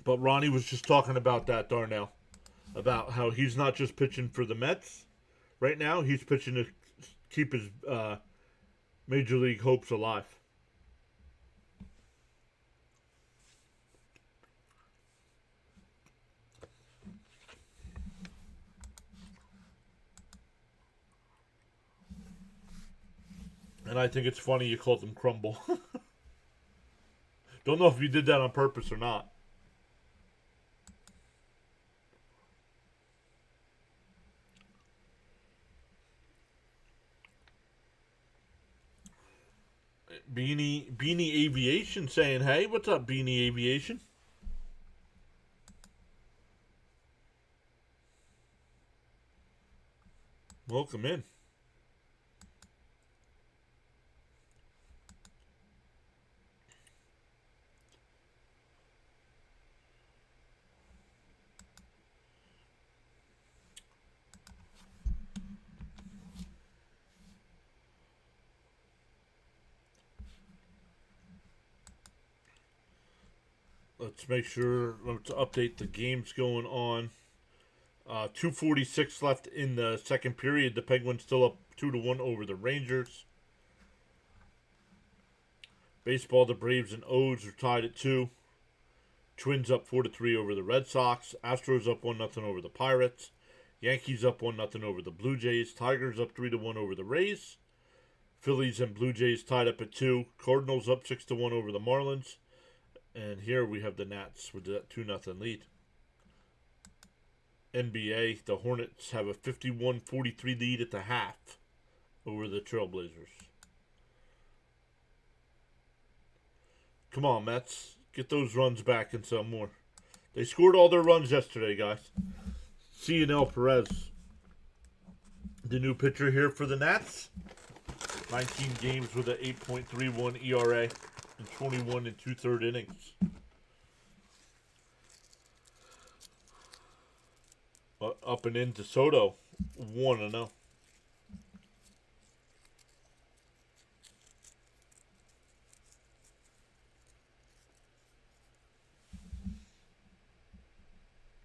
But Ronnie was just talking about that, Darnell. About how he's not just pitching for the Mets right now. He's pitching to keep his Major League hopes alive. And I think it's funny you called them Crumble. Don't know if you did that on purpose or not. Beanie Aviation saying, hey, what's up, Beanie Aviation? Welcome in. let's make sure to update the games going on. 2:46 left in the second period. The Penguins still up 2-1 over the Rangers. Baseball, the Braves and O's are tied at 2. Twins up 4-3 over the Red Sox. Astros up 1-0 over the Pirates. Yankees up 1-0 over the Blue Jays. Tigers up 3-1 over the Rays. Phillies and Blue Jays tied up at 2. Cardinals up 6-1 over the Marlins. And here we have the Nats with that 2-0 lead. NBA, the Hornets have a 51-43 lead at the half over the Trailblazers. Come on, Mets. Get those runs back and some more. They scored all their runs yesterday, guys. Cionel Perez, the new pitcher here for the Nats. 19 games with an 8.31 ERA and 21 and 2/3 innings. Up and into Soto, 1-0.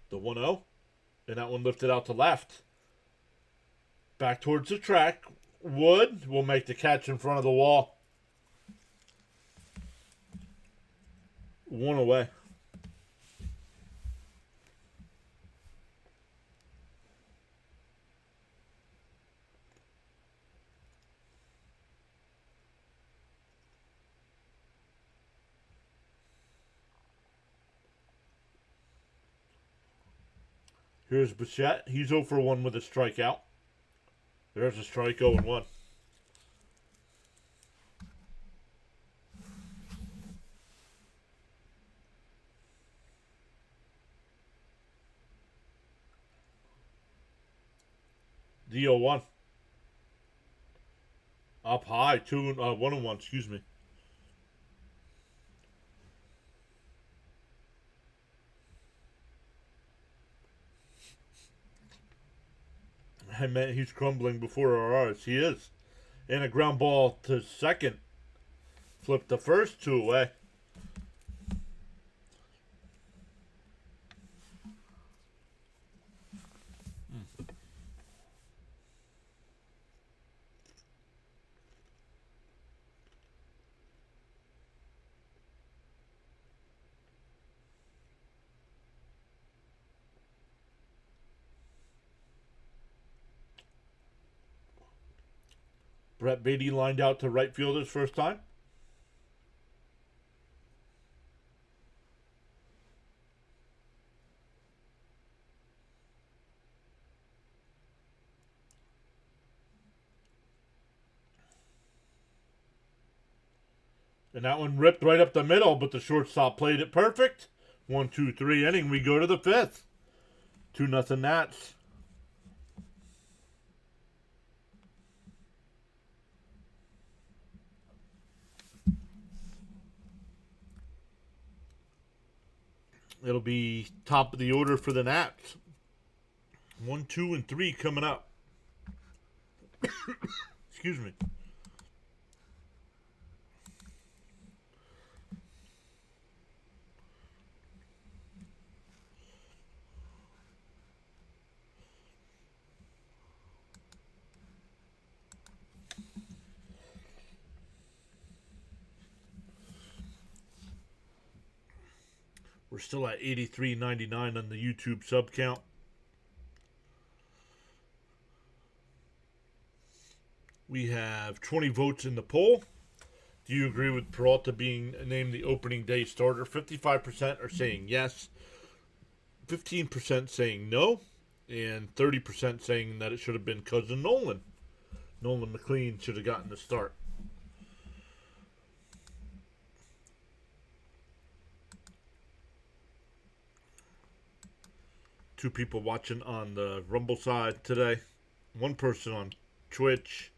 The 1-0, and that one lifted out to left. Back towards the track. Wood will make the catch in front of the wall. 1 away. Here's Bichette. He's 0 for 1 with a strikeout. There's a strike, 0-1. The 0-1. Up high, 1-1, excuse me. I meant he's crumbling before our eyes. He is. And a ground ball to second. Flipped the first 2 away. Brett Beatty lined out to right field his first time. And that one ripped right up the middle, but the shortstop played it perfect. 1-2-3 inning. We go to the 5th. 2-0 Nats. It'll be top of the order for the Nats. 1, 2, and 3 coming up. Excuse me. We're still at 83.99 on the YouTube sub count. We have 20 votes in the poll. Do you agree with Peralta being named the opening day starter? 55% are saying yes, 15% saying no, and 30% saying that it should have been cousin Nolan. Nolan McLean should have gotten the start. Two people watching on the Rumble side today. One person on Twitch.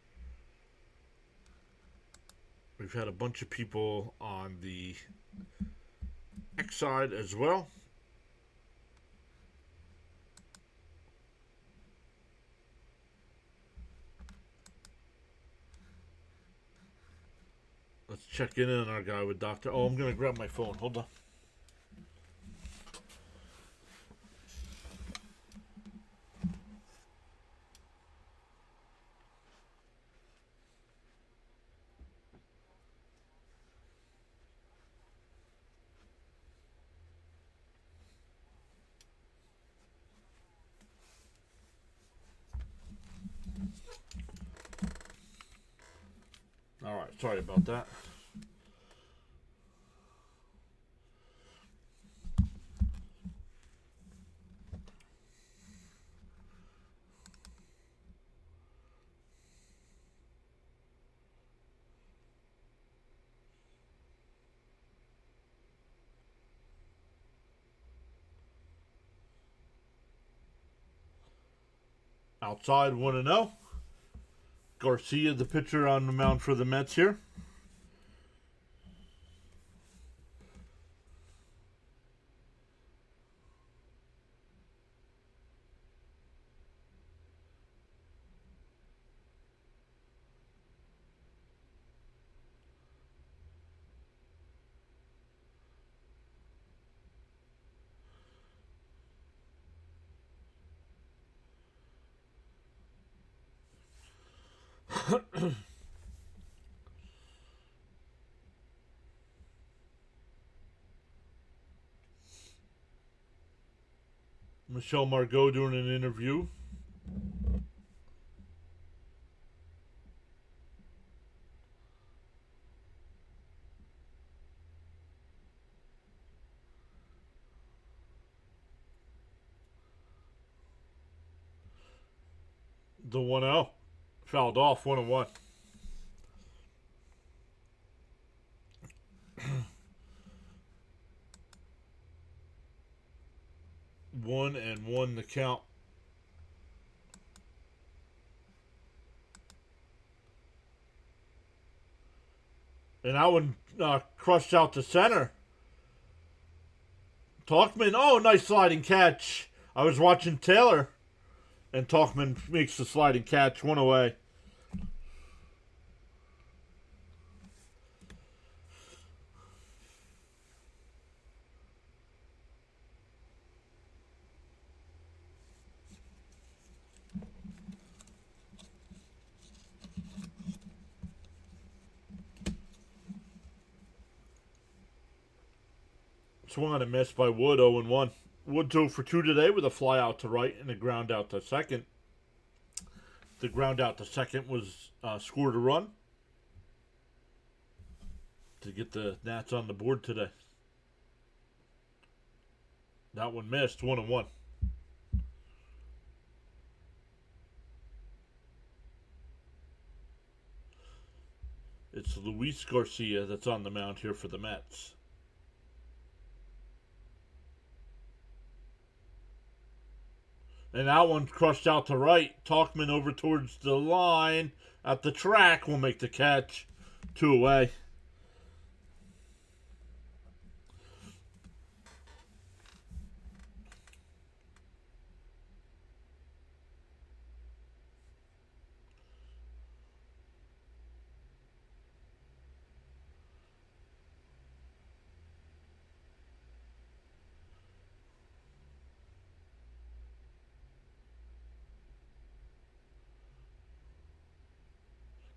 We've had a bunch of people on the X side as well. Let's check in on our guy with Dr. Oh, I'm going to grab my phone. Hold on. Alright, sorry about that. Outside 1-0. Garcia, the pitcher, on the mound for the Mets here. Michelle Margot doing an interview. The 1-0. Fouled off 1-1. One and one the count. And that one crushed out to center. Talkman, oh, nice sliding catch. I was watching Taylor, and Talkman makes the sliding catch, one away. Swung on a miss by Wood, 0-1. Wood 0 for 2 today with a fly out to right and a ground out to second. The ground out to second was scored a run to get the Nats on the board today. That one missed, 1-1. It's Luis Garcia that's on the mound here for the Mets. And that one crushed out to right. Talkman over towards the line at the track will make the catch. 2 away.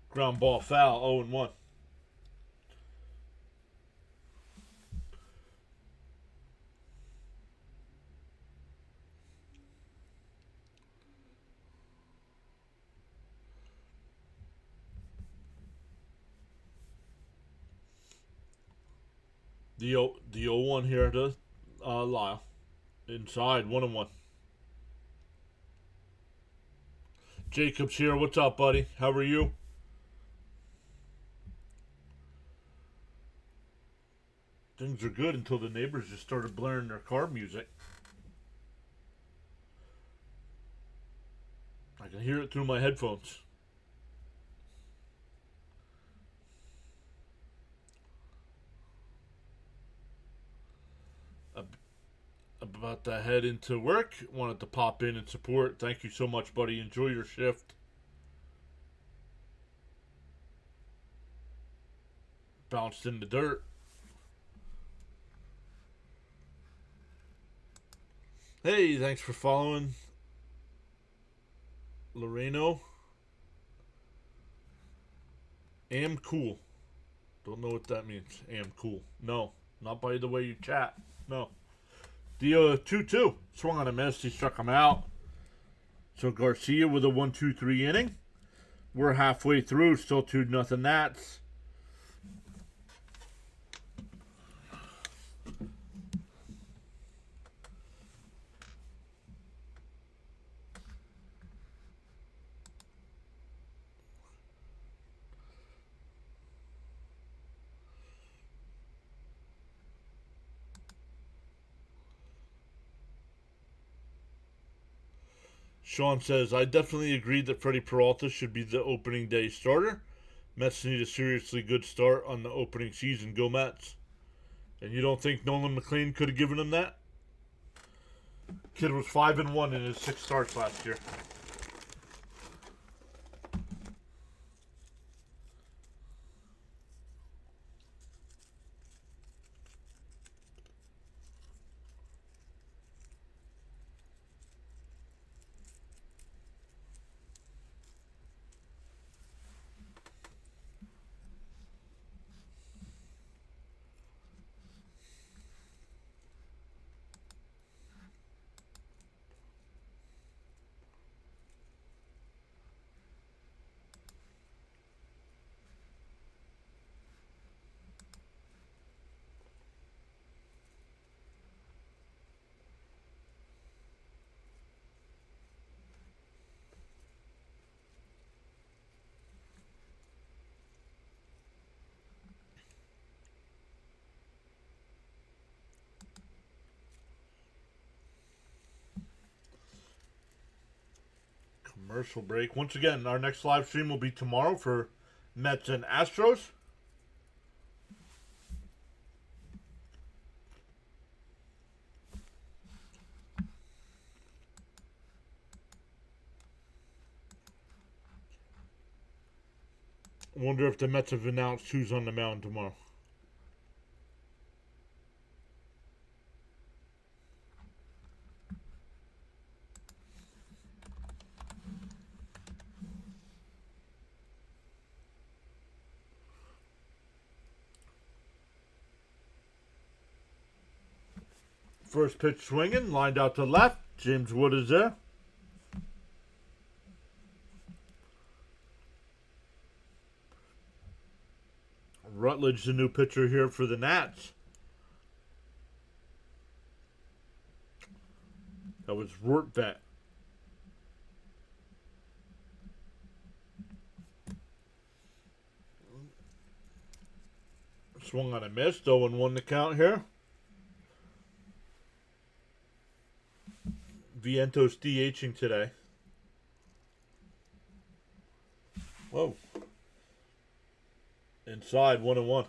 Ground ball foul, 0-1. The 0-1 here to Lyle. Inside, 1-1. Jacob's here. What's up, buddy? How are you? Things are good until the neighbors just started blaring their car music. I can hear it through my headphones. About to head into work. Wanted to pop in and support. Thank you so much, buddy. Enjoy your shift. Bounced in the dirt. Hey, thanks for following. Loreno. Am cool. Don't know what that means. Am cool. No, not by the way you chat. No. The 2-2. Swung on a miss. He struck him out. So Garcia with a 1-2-3 inning. We're halfway through. Still 2-0 Nats. Sean says, I definitely agree that Freddie Peralta should be the opening day starter. Mets need a seriously good start on the opening season. Go Mets. And you don't think Nolan McLean could have given him that? Kid was 5-1 in his 6 starts last year. Commercial break. Once again, our next live stream will be tomorrow for Mets and Astros. I wonder if the Mets have announced who's on the mound tomorrow. First pitch swinging, lined out to left. James Wood is there. Rutledge, the new pitcher here for the Nats. That was Rortvet. Swung on a miss. 0-1 the count here. Vientos DHing today. Whoa. Inside, 1-1.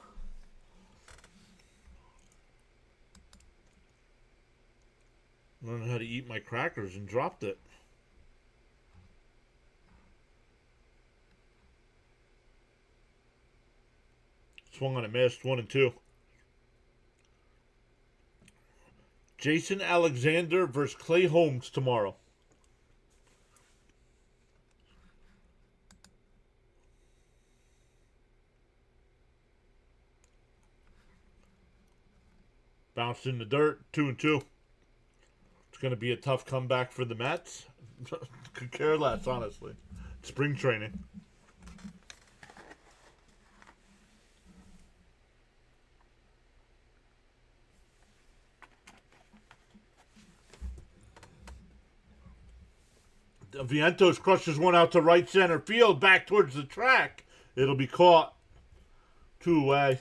Learned how to eat my crackers and dropped it. Swung on a miss, 1-2. Jason Alexander versus Clay Holmes tomorrow. Bounced in the dirt, 2-2. It's going to be a tough comeback for the Mets. Could care less, honestly. Spring training. Vientos crushes one out to right center field, back towards the track. It'll be caught. 2 away.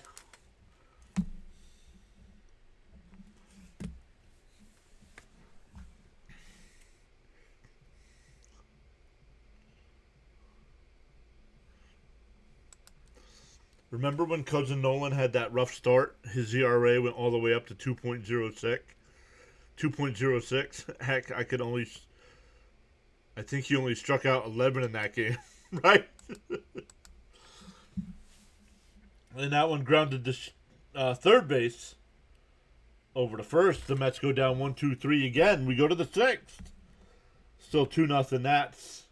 Remember when Cousin Nolan had that rough start? His ERA went all the way up to 2.06. 2.06. Heck, I think he only struck out 11 in that game, right? And that one grounded to third base over to first. The Mets go down 1-2-3 again. We go to the 6th. Still 2-0 Nats.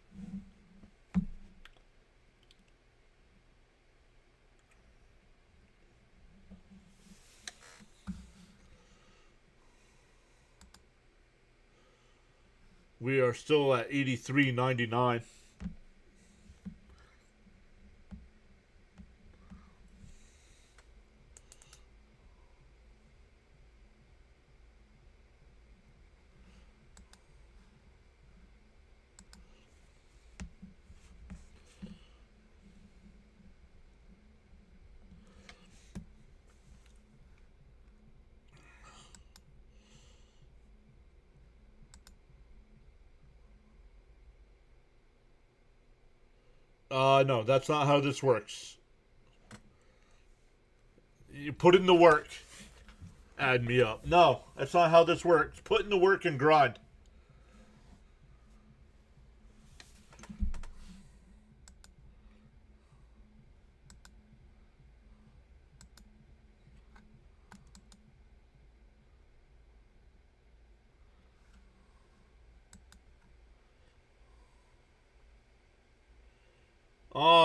We are still at 83-99. No, that's not how this works. You put in the work. Add me up. No, that's not how this works. Put in the work and grind.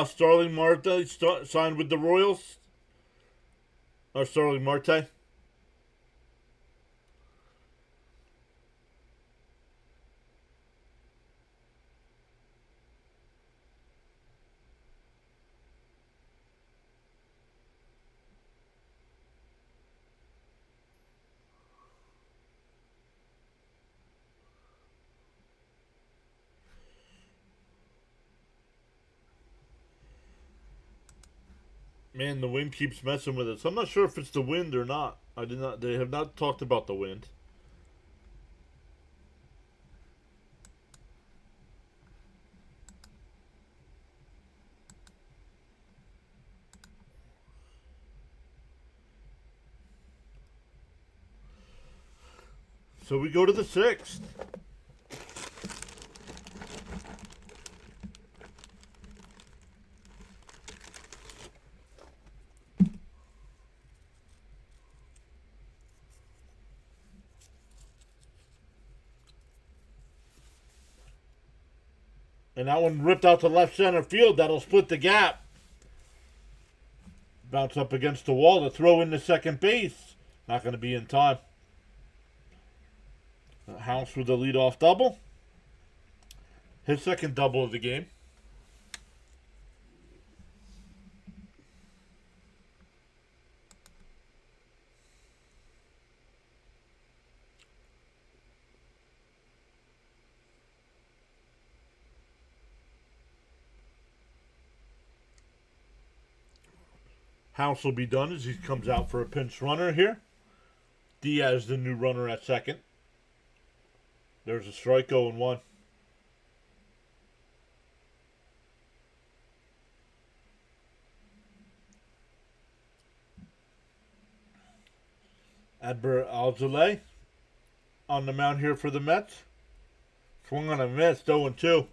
Starling Marte signed with the Royals. Or Starling Marte. Man, the wind keeps messing with us. I'm not sure if it's the wind or not. I did not. They have not talked about the wind. So we go to the 6th. And that one ripped out to left center field. That'll split the gap. Bounce up against the wall to throw into second base. Not going to be in time. House with the leadoff double. His second double of the game. House will be done as he comes out for a pinch runner here. Diaz, the new runner at second. There's a strike, 0-1. Adbert Alzolay on the mound here for the Mets. Swung on a miss, 0-2.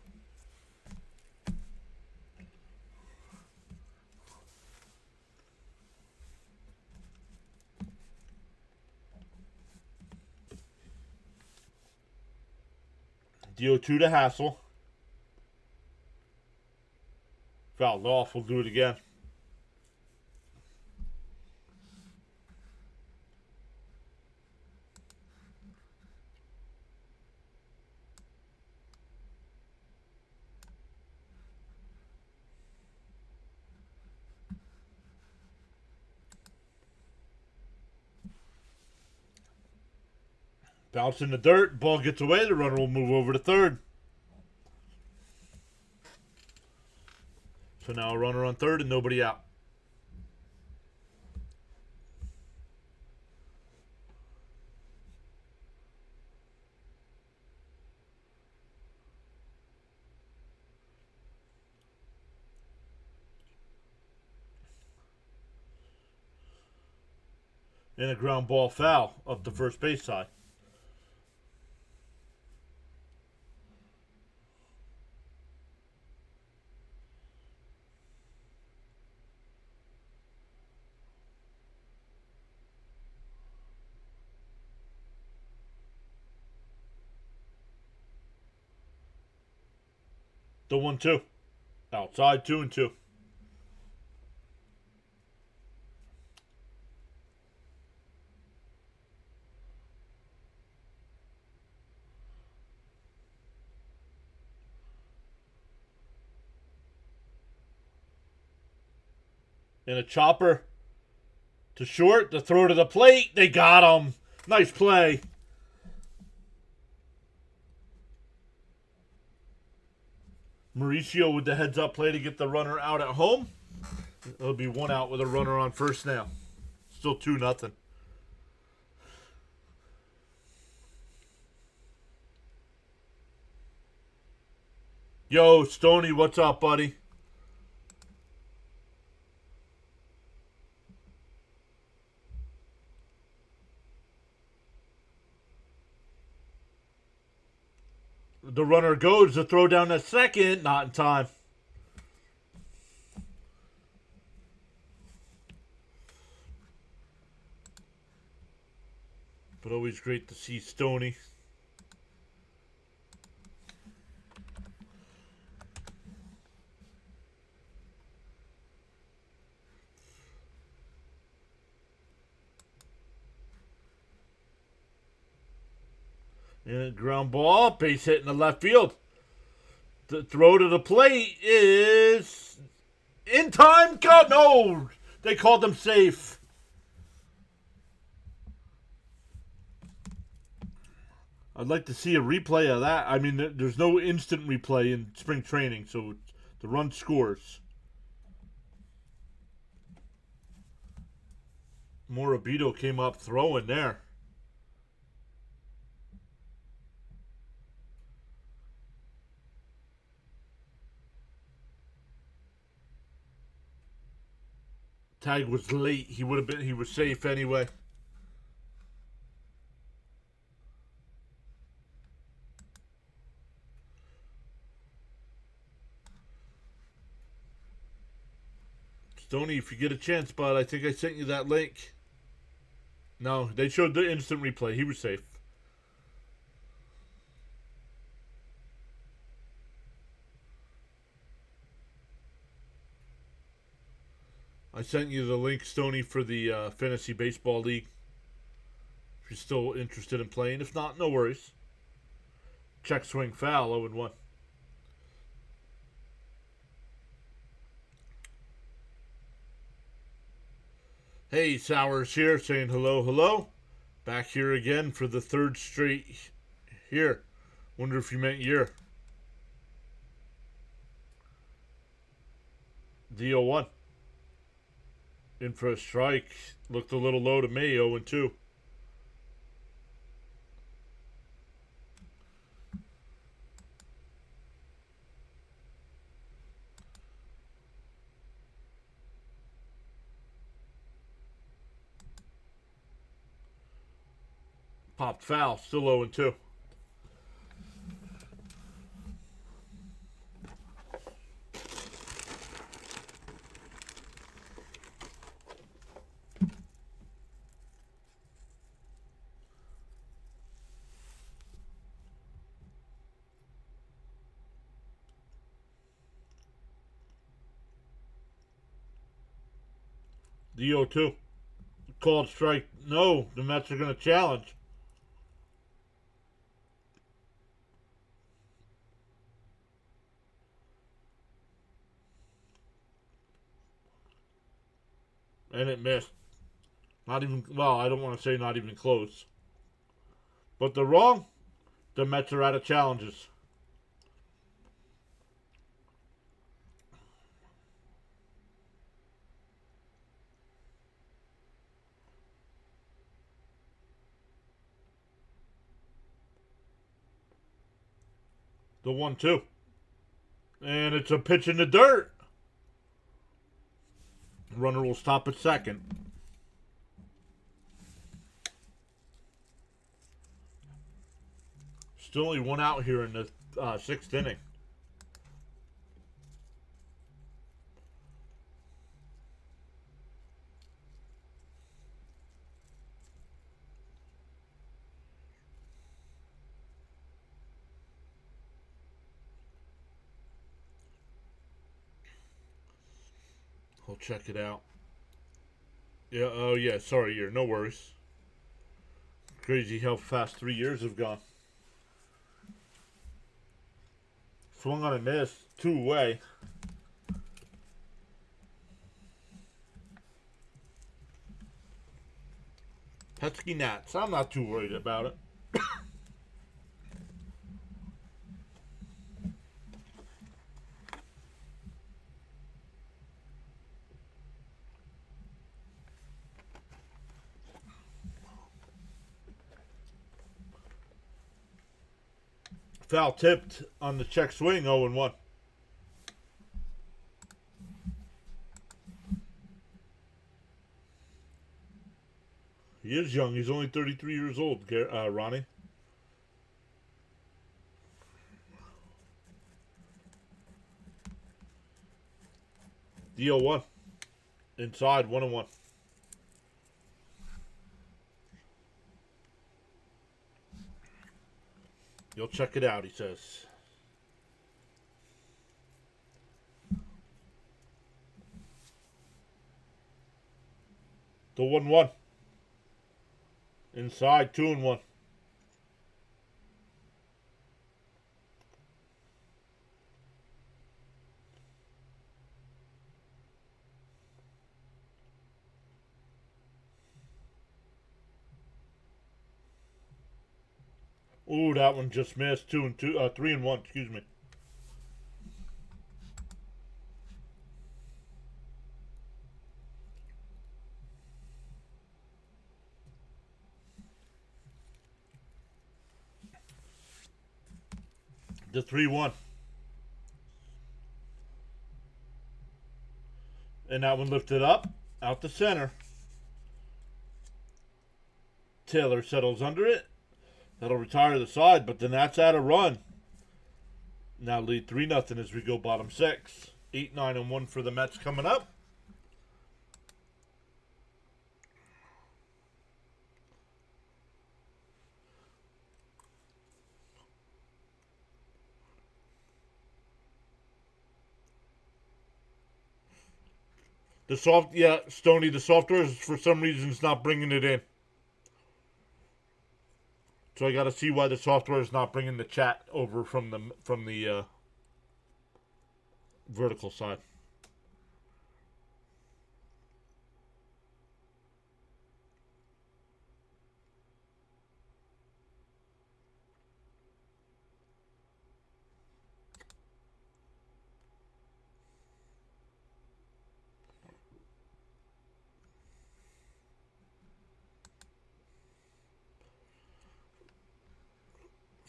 Deal 2 to Hassel. Fouled off. We'll do it again. Bounce in the dirt. Ball gets away. The runner will move over to third. So now a runner on third and nobody out. And a ground ball foul up the first base side. The 1-2. Outside, 2-2. And a chopper to short, the throw to the plate. They got him. Nice play. Mauricio with the heads-up play to get the runner out at home. It'll be 1 out with a runner on first now. Still 2-0. Yo, Stoney, what's up, buddy? The runner goes to throw down a second. Not in time. But always great to see Stoney. And ground ball, base hit in the left field. The throw to the plate is in time. God, no, they called them safe. I'd like to see a replay of that. I mean, there's no instant replay in spring training, so the run scores. Morabito came up throwing there. Tag was late. He was safe anyway. Stoney, if you get a chance, bud, I think I sent you that link. No, they showed the instant replay. He was safe. I sent you the link, Stoney, for the Fantasy Baseball League. If you're still interested in playing. If not, no worries. Check swing foul, 0-1. Hey, Sowers here saying hello, hello. Back here again for the third straight here. Wonder if you meant year. D01. In for a strike. Looked a little low to me, 0-2. Popped foul, still 0-2. The 0-2. Called strike. No, the Mets are going to challenge. And it missed. Not even, well, I don't want to say not even close. But they're wrong. The Mets are out of challenges. The 1-2. And it's a pitch in the dirt. Runner will stop at second. Still only one out here in the sixth inning. I'll check it out. Yeah, oh yeah, sorry, you're no worries. Crazy how fast 3 years have gone. Swung on a miss, 2 away. Pesky Nats, I'm not too worried about it. Foul tipped on the check swing, 0-1. He is young. He's only 33 years old, Ronnie. The 0-1. Inside, 1-1. You'll check it out, he says. The 1-1. Inside, 2-1. Ooh, that one just missed. 3-1. Excuse me. The 3-1. And that one lifted up, out the center. Taylor settles under it. That'll retire the side, but then that's out of run. Now lead 3-0 as we go bottom 6. 8, 9, and 1 for the Mets coming up. Stoney, the software is for some reason it's not bringing it in. So I got to see why the software is not bringing the chat over from the vertical side.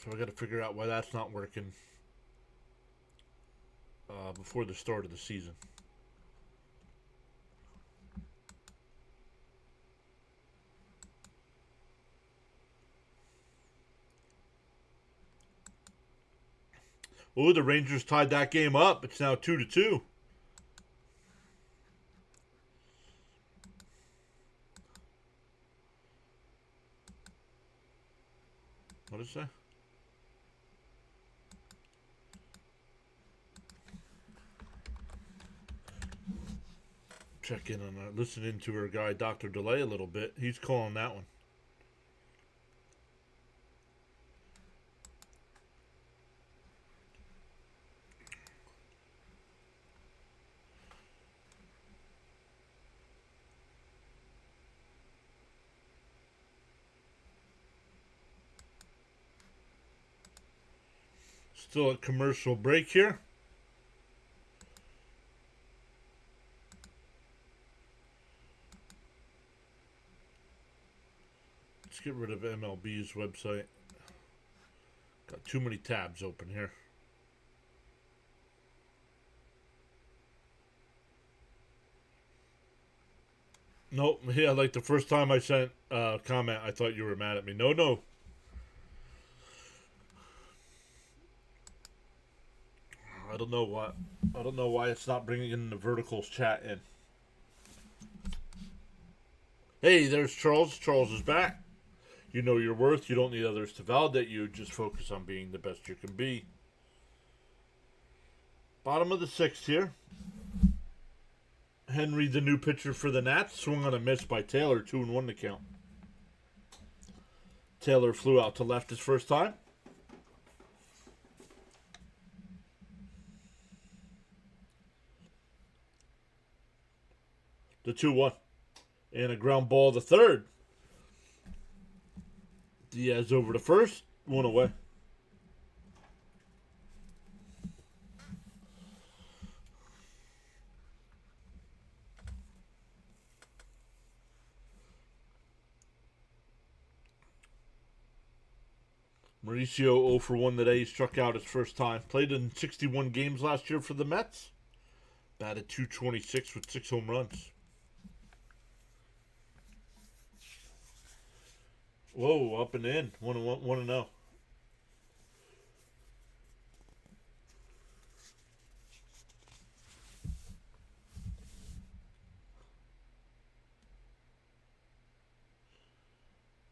So I got to figure out why that's not working before the start of the season. Oh, the Rangers tied that game up. It's now 2-2. What is that? Check in on that. Listening to our guy, Dr. Delay, a little bit. He's calling that one. Still a commercial break here. Let's get rid of MLB's website. Got too many tabs open here. Nope. Yeah, like the first time I sent a comment, I thought you were mad at me. No. I don't know why it's not bringing in the verticals chat in. Hey, there's Charles. Charles is back. You know your worth. You don't need others to validate you. Just focus on being the best you can be. Bottom of the 6th here. Henry, the new pitcher for the Nats, swung on a miss by Taylor. 2-1 to count. Taylor flew out to left his first time. The 2-1. And a ground ball to third. Diaz over to first. 1 away. Mauricio 0 for 1 today. He struck out his first time. Played in 61 games last year for the Mets. Batted .226 with 6 home runs. Whoa, up and in. 1-0.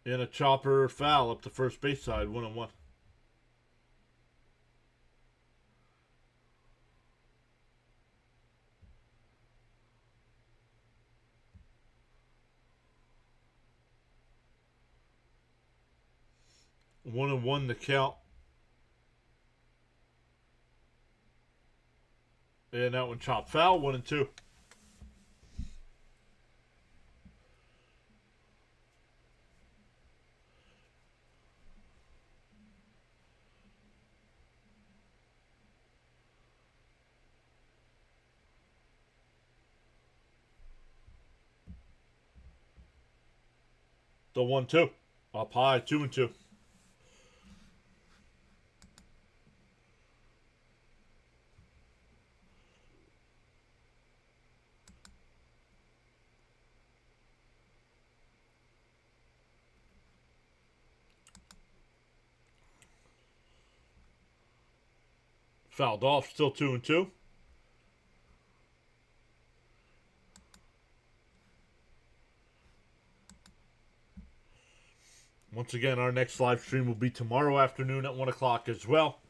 And a chopper foul up the first base side, 1-1. One and one the count. And that one chopped foul, 1-2. The 1-2. Up high, 2-2. Fouled off, still 2-2. Once again, our next live stream will be tomorrow afternoon at 1 o'clock as well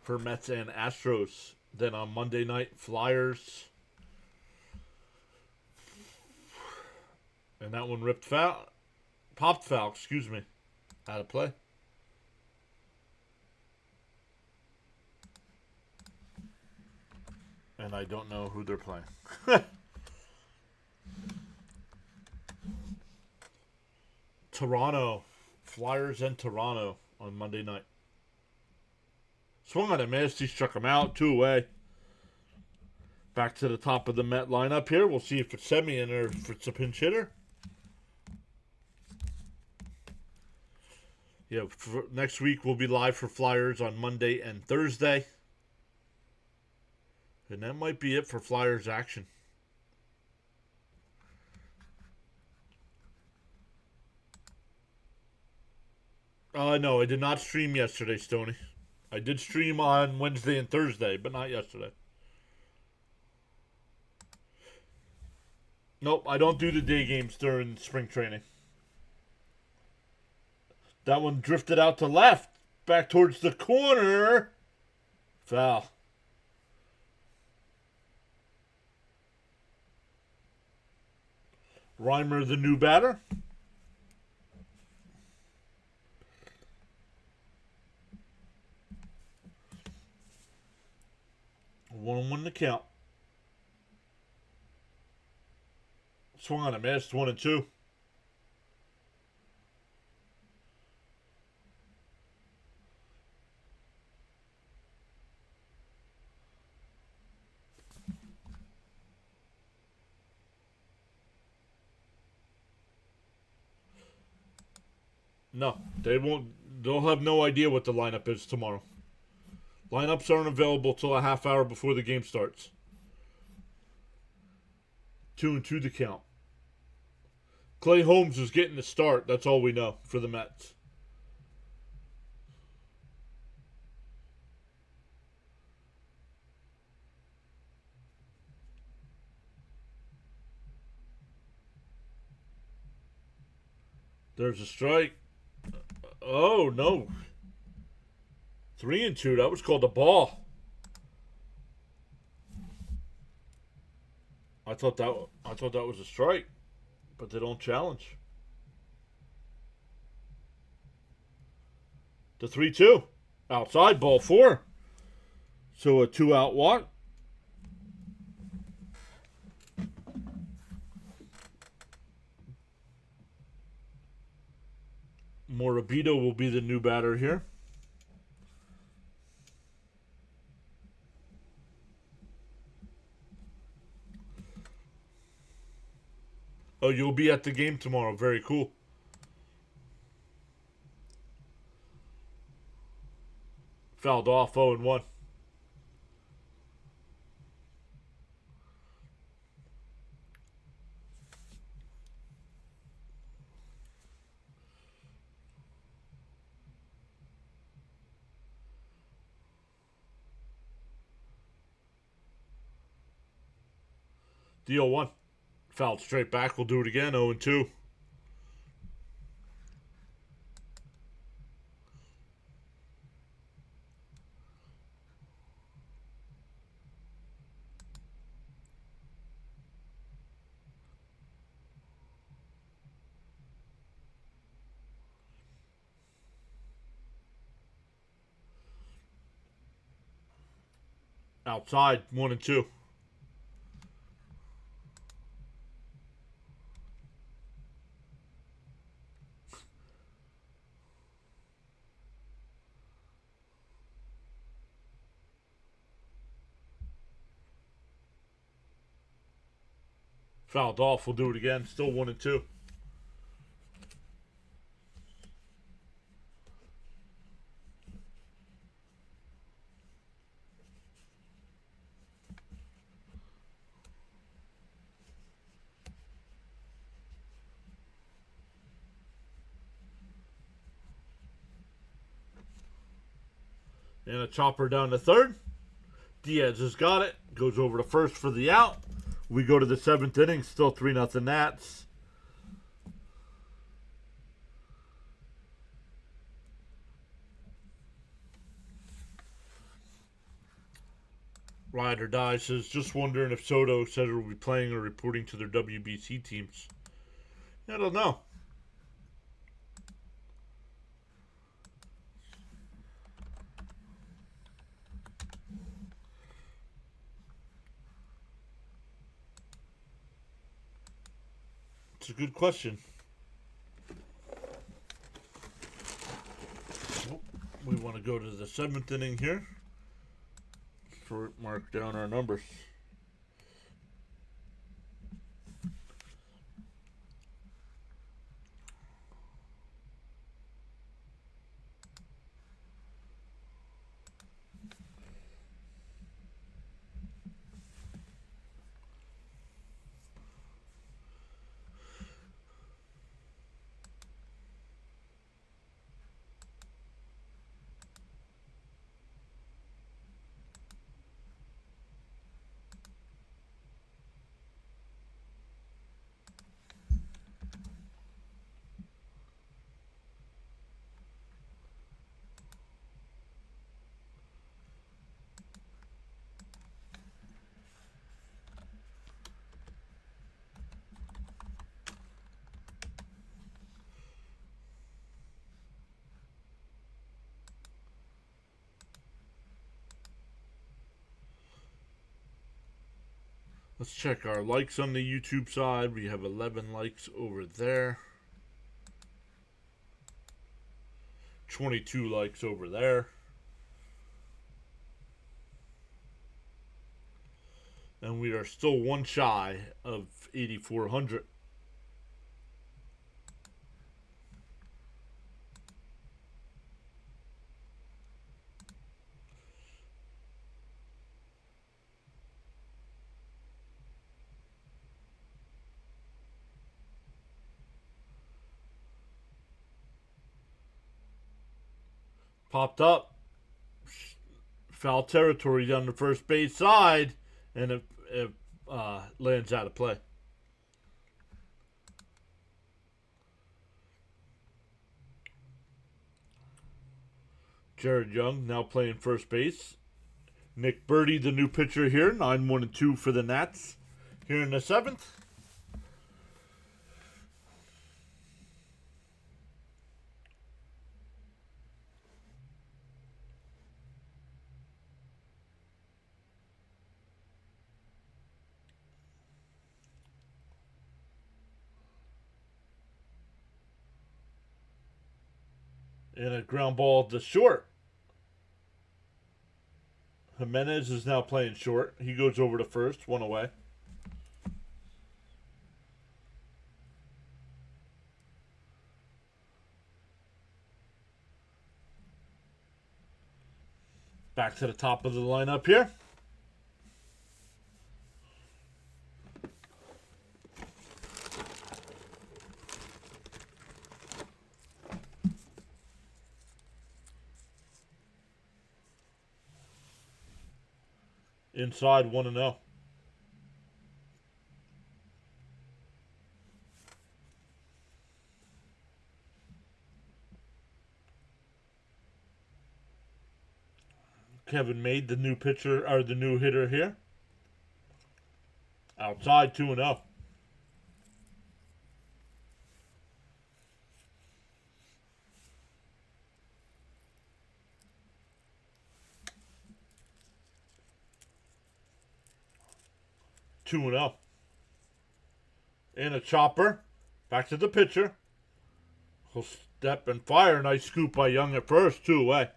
for Mets and Astros. Then on Monday night, Flyers. And that one popped foul, excuse me. Out of play. And I don't know who they're playing. Toronto. Flyers and Toronto on Monday night. Swung on a miss. He struck him out. 2 away. Back to the top of the Met lineup here. We'll see if it's Semien or if it's a pinch hitter. Yeah, next week we'll be live for Flyers on Monday and Thursday. And that might be it for Flyers action. No, I did not stream yesterday, Stoney. I did stream on Wednesday and Thursday, but not yesterday. Nope, I don't do the day games during spring training. That one drifted out to left. Back towards the corner. Foul. Reimer, the new batter. 1-1 the count. Swung on a miss, 1-2. No, they won't. They'll have no idea what the lineup is tomorrow. Lineups aren't available till a half hour before the game starts. 2-2 the count. Clay Holmes is getting the start. That's all we know for the Mets. There's a strike. Oh, no. 3-2. That was called a ball. I thought that was a strike, but they don't challenge. The 3-2. Outside, ball 4. So a 2-out walk. Morabito will be the new batter here. Oh, you'll be at the game tomorrow. Very cool. Fouled off, 0-1. The 0-1. Fouled straight back. We'll do it again. 0-2. Outside, 1-2. Fouled off. We'll do it again. Still 1-2. And a chopper down to third. Diaz has got it. Goes over to first for the out. We go to the 7th inning. Still 3-0 Nats. Ride or Die says, just wondering if Soto Center will be playing or reporting to their WBC teams. I don't know. It's a good question. We want to go to the 7th inning here. Mark down our numbers. Let's check our likes on the YouTube side. We have 11 likes over there. 22 likes over there. And we are still one shy of 8,400. Popped up. Foul territory down the first base side. And it lands out of play. Jared Young now playing first base. Nick Birdie, the new pitcher here. 9-1-2 for the Nats here in the 7th. And a ground ball to short. Jimenez is now playing short. He goes over to first, one away. Back to the top of the lineup here. Inside 1-0. Kevin Made, the new pitcher, or the new hitter here. Outside 2-0. 2-0. And a chopper. Back to the pitcher. He'll step and fire. Nice scoop by Young at first. 2 away.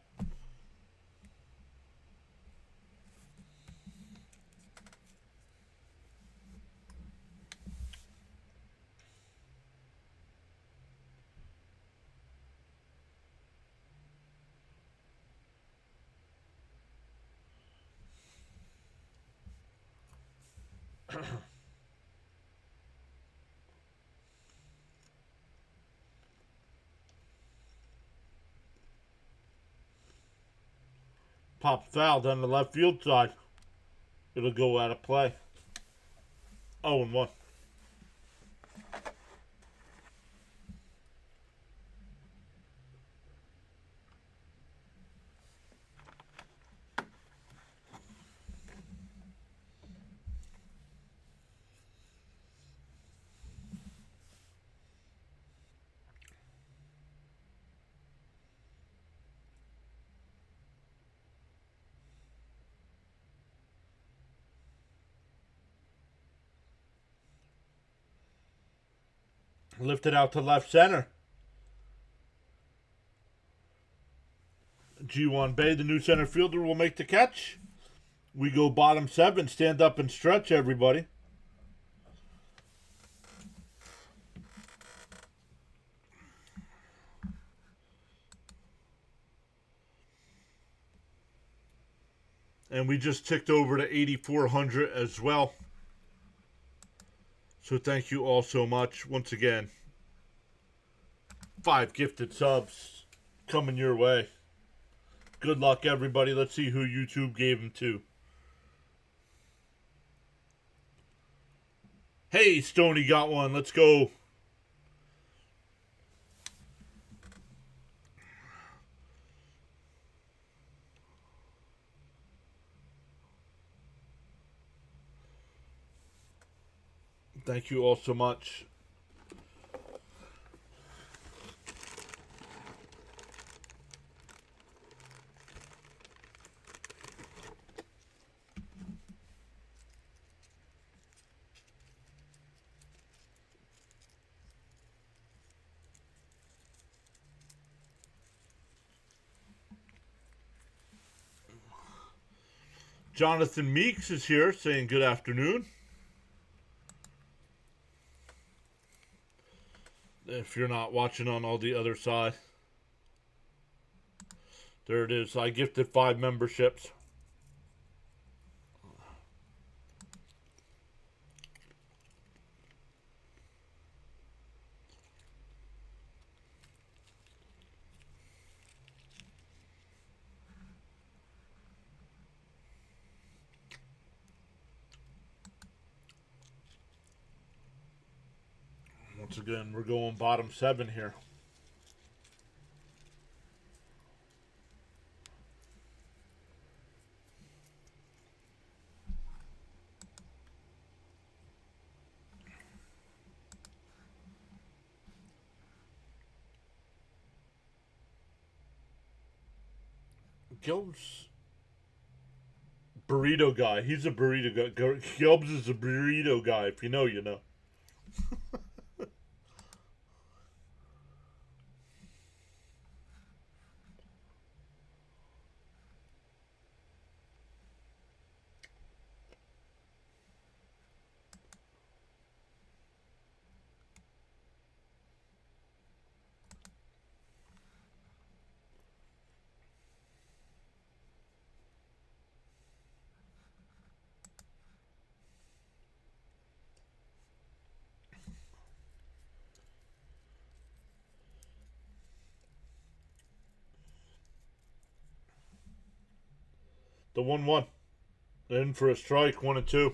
Pop foul down the left field side. It'll go out of play. 0-1. Lifted out to left center. G1 Bay, the new center fielder, will make the catch. We go bottom 7. Stand up and stretch, everybody. And we just ticked over to 8,400 as well. So thank you all so much. Once again, 5 gifted subs coming your way. Good luck, everybody. Let's see who YouTube gave them to. Hey, Stoney got one. Let's go. Thank you all so much. Jonathan Meeks is here saying good afternoon. If you're not watching on all the other side. There it is. I gifted 5 memberships. Once again, we're going bottom 7 here. Gilbs, burrito guy. He's a burrito guy. Gilbs is a burrito guy. If you know, you know. The 1-1. In for a strike, 1-2.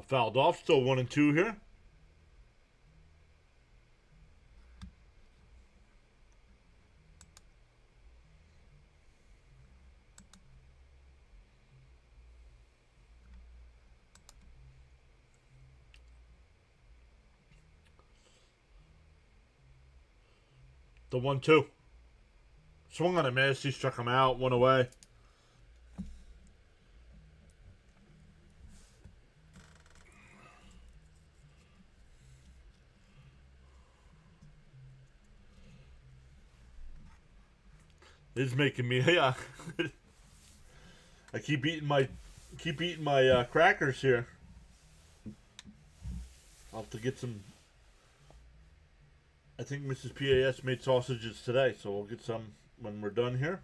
Fouled off, still 1-2 here. The 1-2. Swung on a miss. He struck him out. One away. This is making me, yeah. I keep eating my crackers here. I'll have to get some. I think Mrs. PAS made sausages today, so we'll get some when we're done here.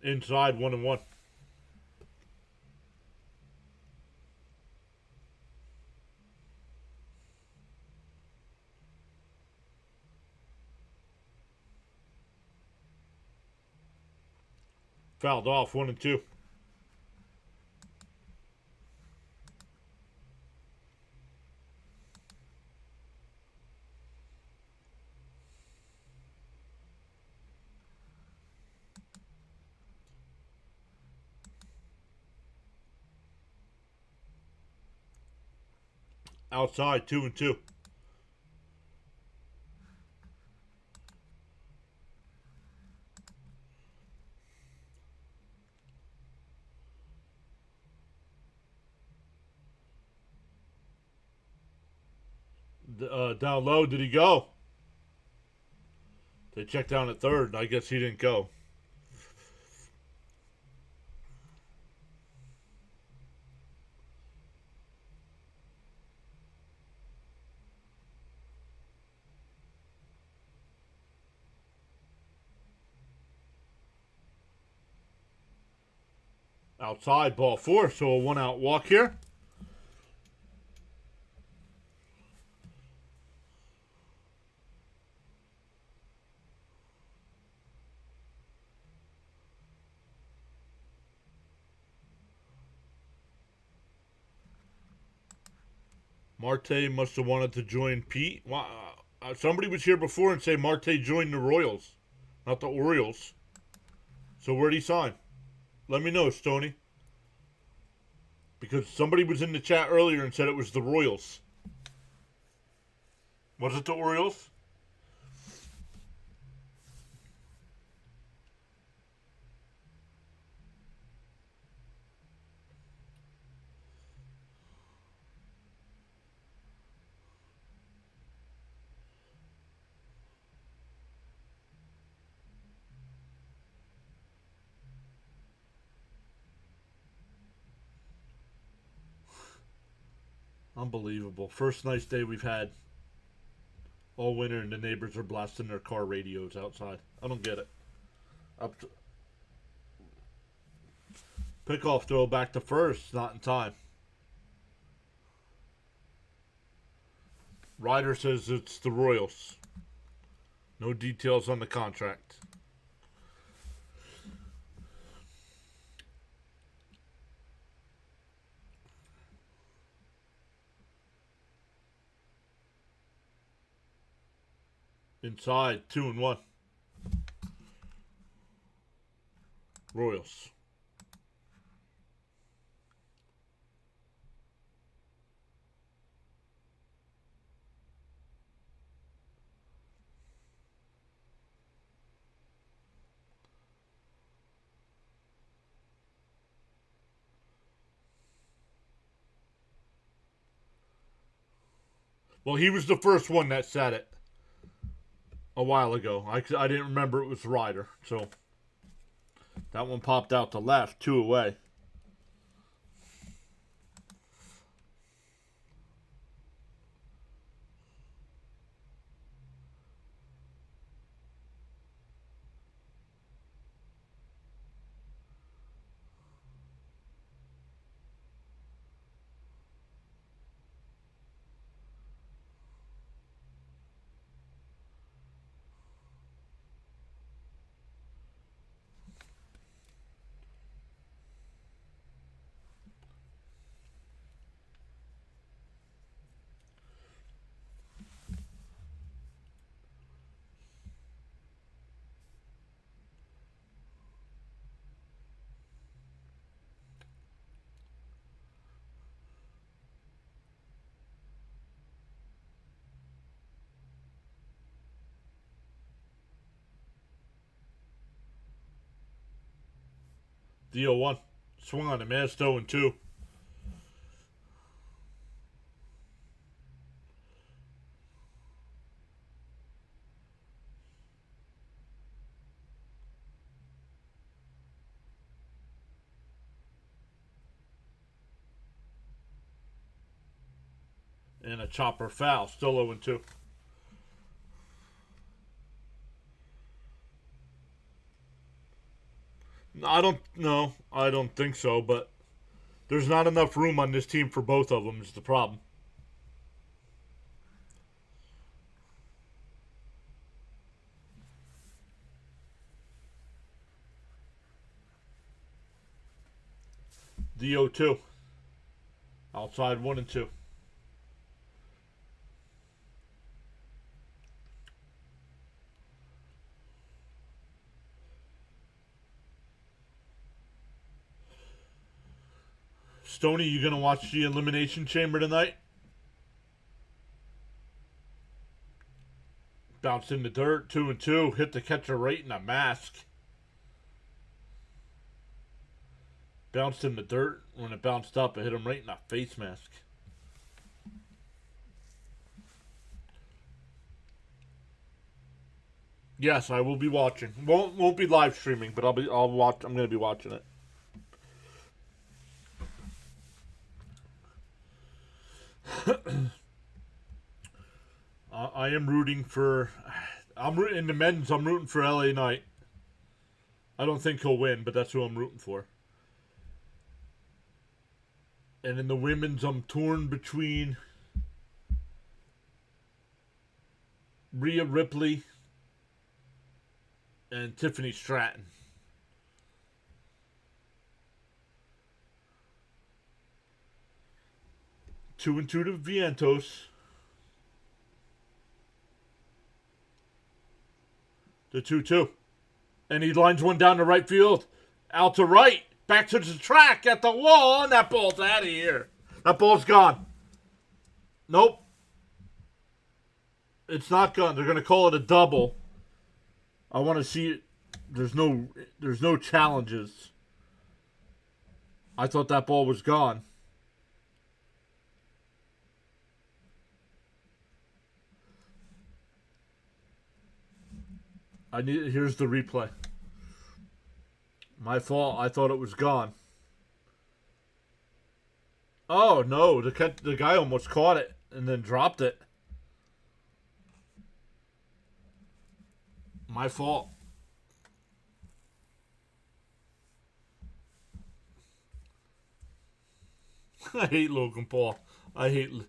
Inside 1-1. Fouled off 1-2. Outside 2-2. Down low, did he go? They checked down at third. I guess he didn't go. Outside, ball 4, so a 1-out walk here. Marte must have wanted to join Pete. Somebody was here before and say Marte joined the Royals, not the Orioles. So where'd he sign? Let me know, Stoney. Because somebody was in the chat earlier and said it was the Royals. Was it the Orioles? Unbelievable. First nice day we've had all winter, and the neighbors are blasting their car radios outside. I don't get it. Pickoff throw back to first, not in time. Ryder says it's the Royals. No details on the contract. Inside, 2-1. Royals. Well, he was the first one that said it a while ago. I didn't remember it was Ryder, so that one popped out to left, 2 away. The 0-1. Swung on him, man. It's 0-2. And a chopper foul. Still 0-2. I don't think so, but there's not enough room on this team for both of them is the problem. The 0-2. Outside 1-2. Stoney, you gonna watch the Elimination Chamber tonight? Bounced in the dirt, 2-2. Hit the catcher right in a mask. Bounced in the dirt. When it bounced up, it hit him right in a face mask. Yes, I will be watching. Won't be live streaming, but I'll watch. I'm gonna be watching it. I am rooting for. In the men's. I'm rooting for LA Knight. I don't think he'll win, but that's who I'm rooting for. And in the women's, I'm torn between Rhea Ripley and Tiffany Stratton. Two and two to Vientos. The 2-2. And he lines one down to right field. Out to right. Back to the track at the wall. And that ball's out of here. That ball's gone. Nope. It's not gone. They're going to call it a double. I want to see it. There's no challenges. I thought that ball was gone. Here's the replay. My fault. I thought it was gone. Oh no, the guy almost caught it and then dropped it. My fault. I hate Logan Paul. The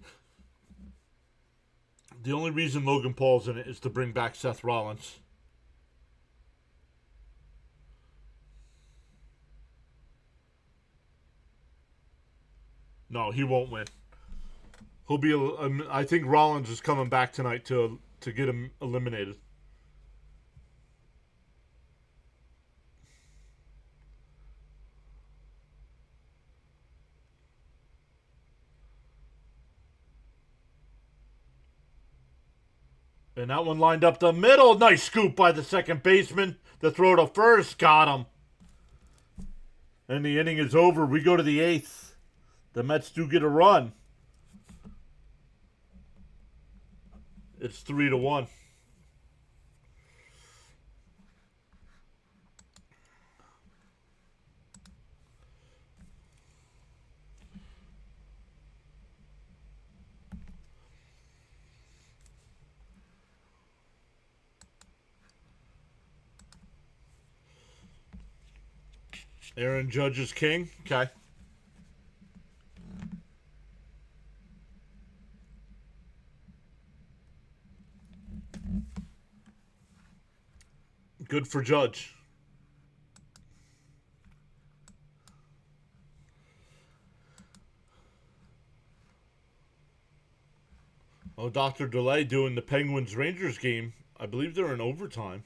only reason Logan Paul's in it is to bring back Seth Rollins. No, he won't win. He'll be. I think Rollins is coming back tonight to get him eliminated. And that one lined up the middle. Nice scoop by the second baseman. The throw to first got him. And the inning is over. We go to the eighth. The Mets do get a run. It's 3-1. Aaron Judge is king. Okay. Good for Judge. Oh, Dr. DeLay doing the Penguins-Rangers game. I believe they're in overtime.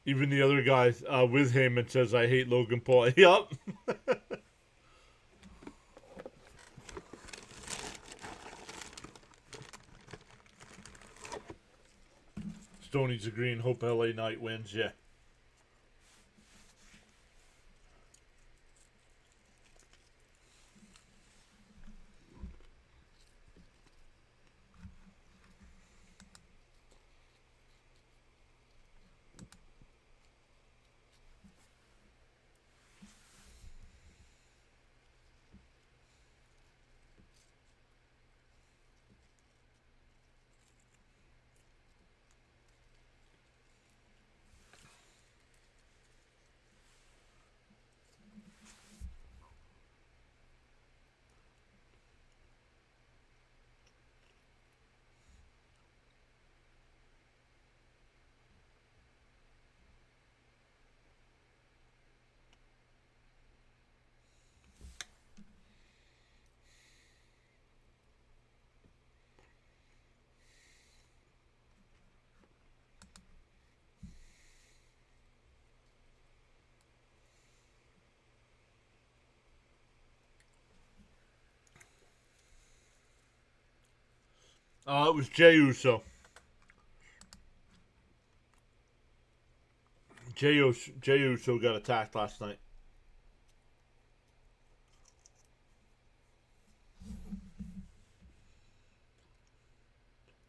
Even the other guy with him and says, I hate Logan Paul. Yup. Stoney's agreeing. Hope LA Knight wins. Yeah. It was Jey Uso. Jey Uso got attacked last night.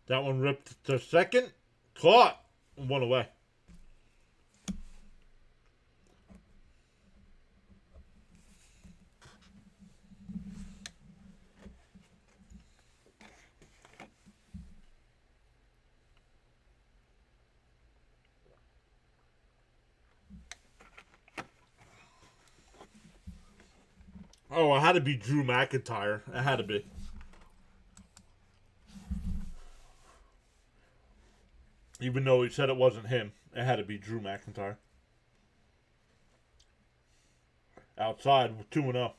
That one ripped to second. Caught. And one away. Oh, it had to be Drew McIntyre. It had to be. Even though he said it wasn't him, it had to be Drew McIntyre. Outside, 2-0.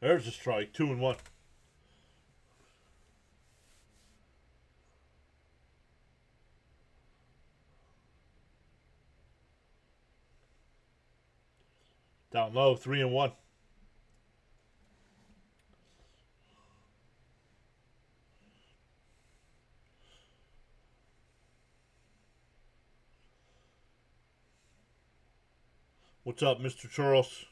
There's a strike, 2-1. Down low, 3-1. What's up, Mr. Charles?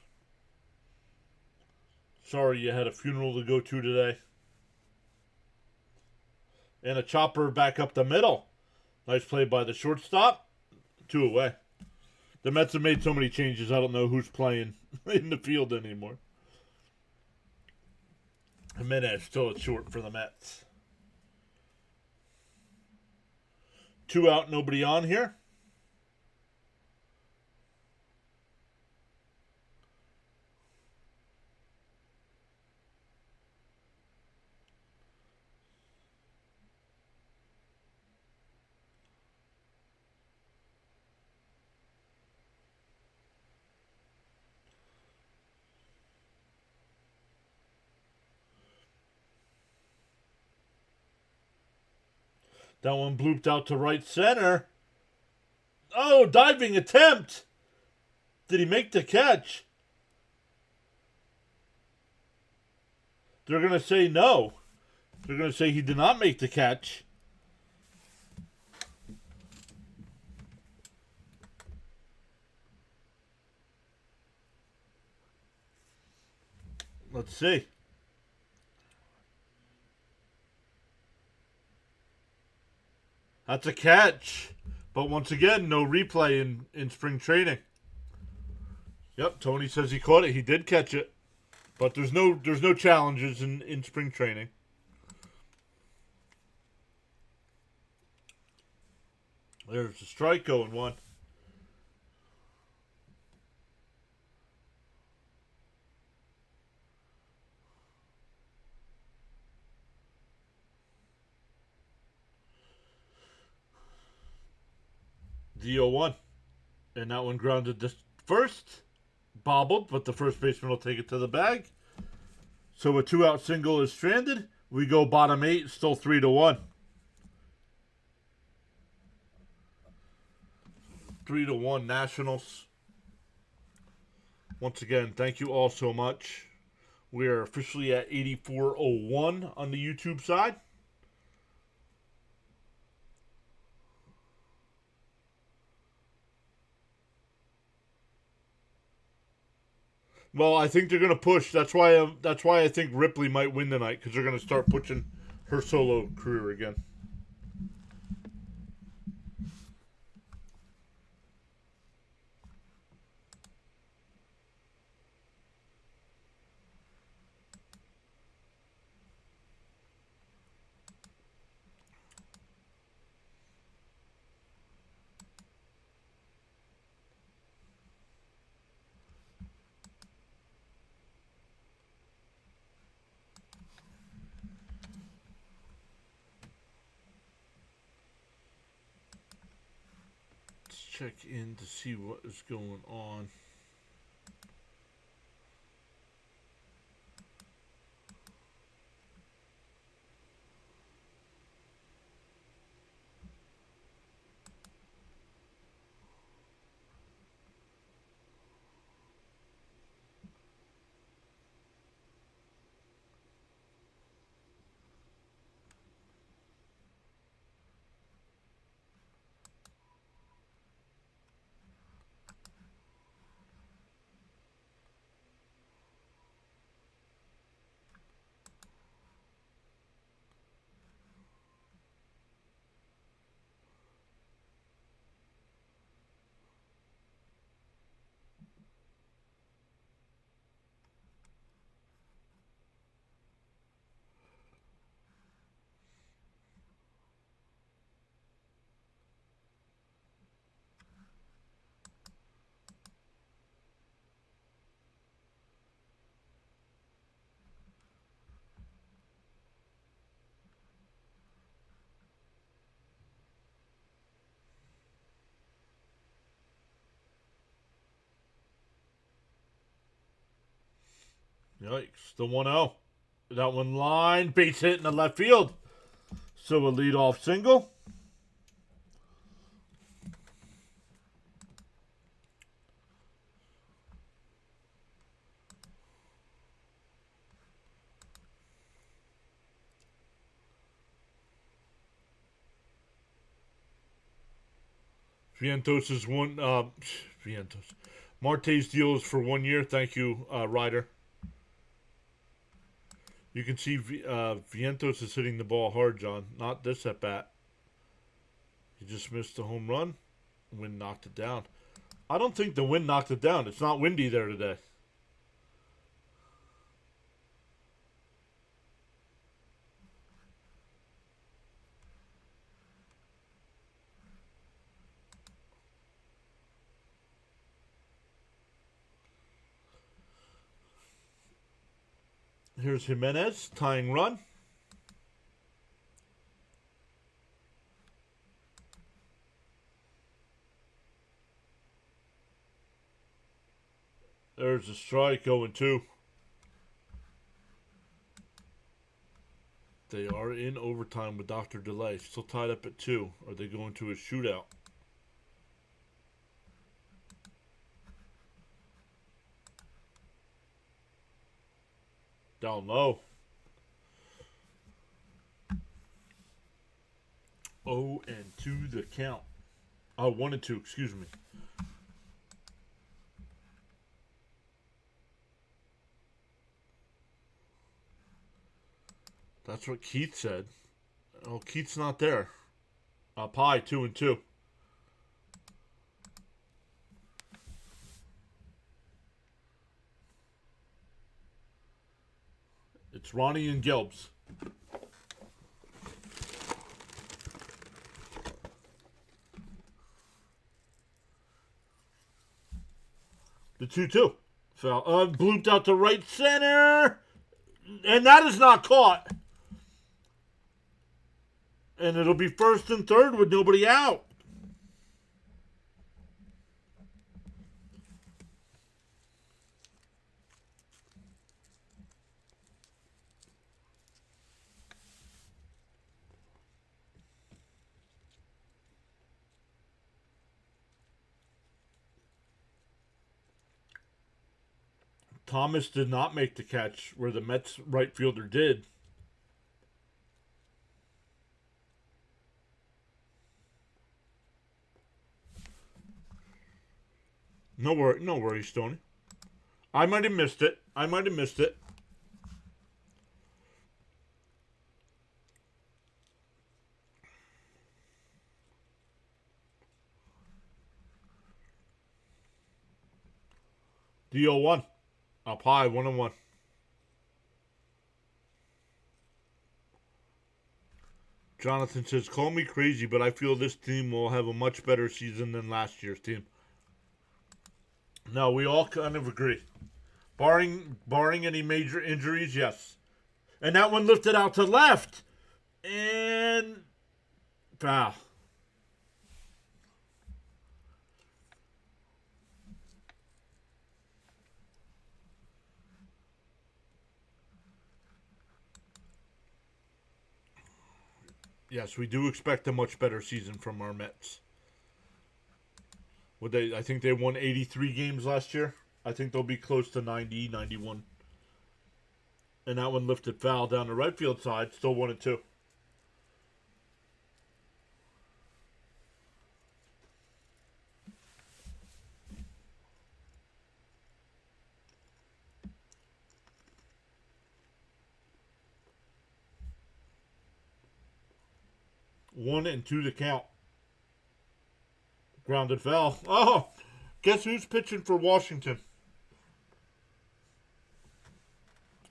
Sorry you had a funeral to go to today. And a chopper back up the middle. Nice play by the shortstop. 2 away. The Mets have made so many changes, I don't know who's playing in the field anymore. Jimenez still at short for the Mets. 2 out, nobody on here. That one blooped out to right center. Oh, diving attempt. Did he make the catch? They're going to say no. They're going to say he did not make the catch. Let's see. That's a catch. But once again, no replay in spring training. Yep, Tony says he caught it. He did catch it. But there's no challenges in spring training. There's a strike going 1. The 0-1. And that one grounded to first. Bobbled, but the first baseman will take it to the bag. So a 2-out single is stranded. We go bottom 8, still 3-1. 3-1 Nationals. Once again, thank you all so much. We are officially at 8401 on the YouTube side. Well, I think they're going to push. That's why I think Ripley might win tonight, because they're going to start pushing her solo career again. Let's check in to see what is going on. Yikes, the 1-0. That one line, base hit in the left field. So a leadoff single. Vientos is one. Vientos. Marte's deal is for 1 year. Thank you, Ryder. You can see Vientos is hitting the ball hard, John. Not this at bat. He just missed the home run. Wind knocked it down. I don't think the wind knocked it down. It's not windy there today. Here's Jimenez, tying run. There's a strike, 0-2. They are in overtime with Dr. Delay. Still tied up at 2. Are they going to a shootout? Down low. 0-2 the count. 1-2, excuse me. That's what Keith said. Oh, Keith's not there. Pie, 2-2. It's Ronnie and Gelbs. The 2-2. So, blooped out to right center. And that is not caught. And it'll be first and third with nobody out. Thomas did not make the catch where the Mets right fielder did. No worries, Tony. I might have missed it. The 0-1. Up high, 1-1. Jonathan says, call me crazy, but I feel this team will have a much better season than last year's team. No, we all kind of agree. Barring any major injuries, yes. And that one lifted out to left. And foul. Yes, we do expect a much better season from our Mets. I think they won 83 games last year. I think they'll be close to 90, 91. And that one lifted foul down the right field side. Still 1-2. One and two to count. Grounded foul. Oh, guess who's pitching for Washington?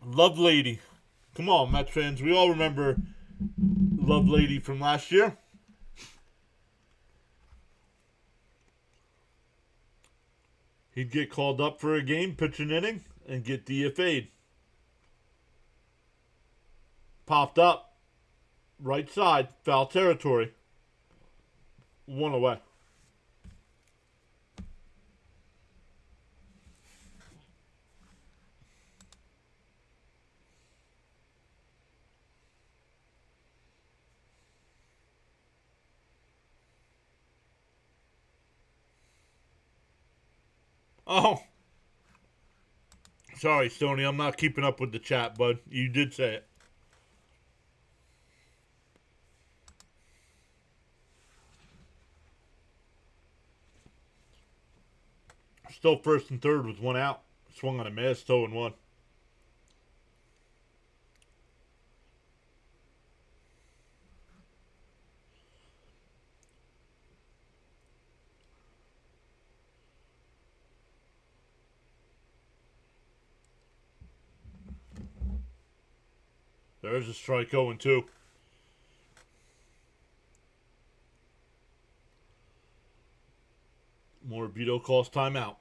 Lovelady. Come on, Mets fans. We all remember Lovelady from last year. He'd get called up for a game, pitch an inning, and get DFA'd. Popped up. Right side, foul territory. One away. Oh. Sorry, Stoney. I'm not keeping up with the chat, bud. You did say it. Still first and third with one out. Swung on a miss, 0-1. There's a strike, 0-2. Morabito calls timeout.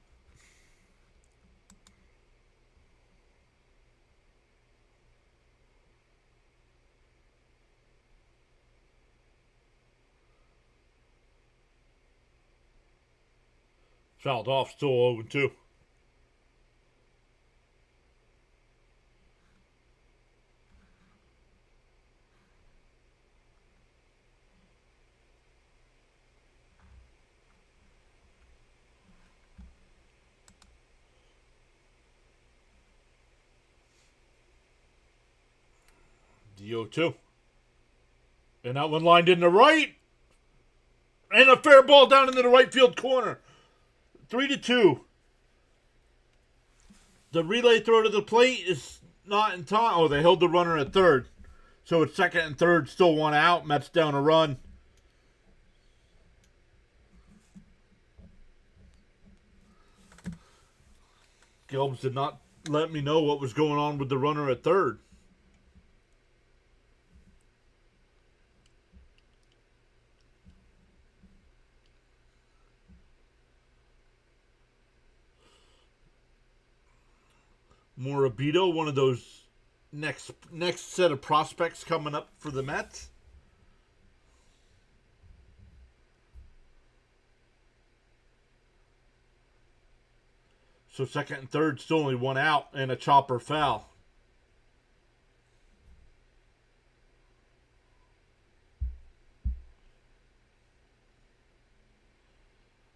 Fouled off, still 0-2. The 0-2. And that one lined in the right. And a fair ball down into the right field corner. 3-2. The relay throw to the plate is not in time. Oh, they held the runner at third. So it's second and third, still one out. Mets down a run. Gilbs did not let me know what was going on with the runner at third. Morabito, one of those next set of prospects coming up for the Mets. So second and third, still only one out and a chopper foul.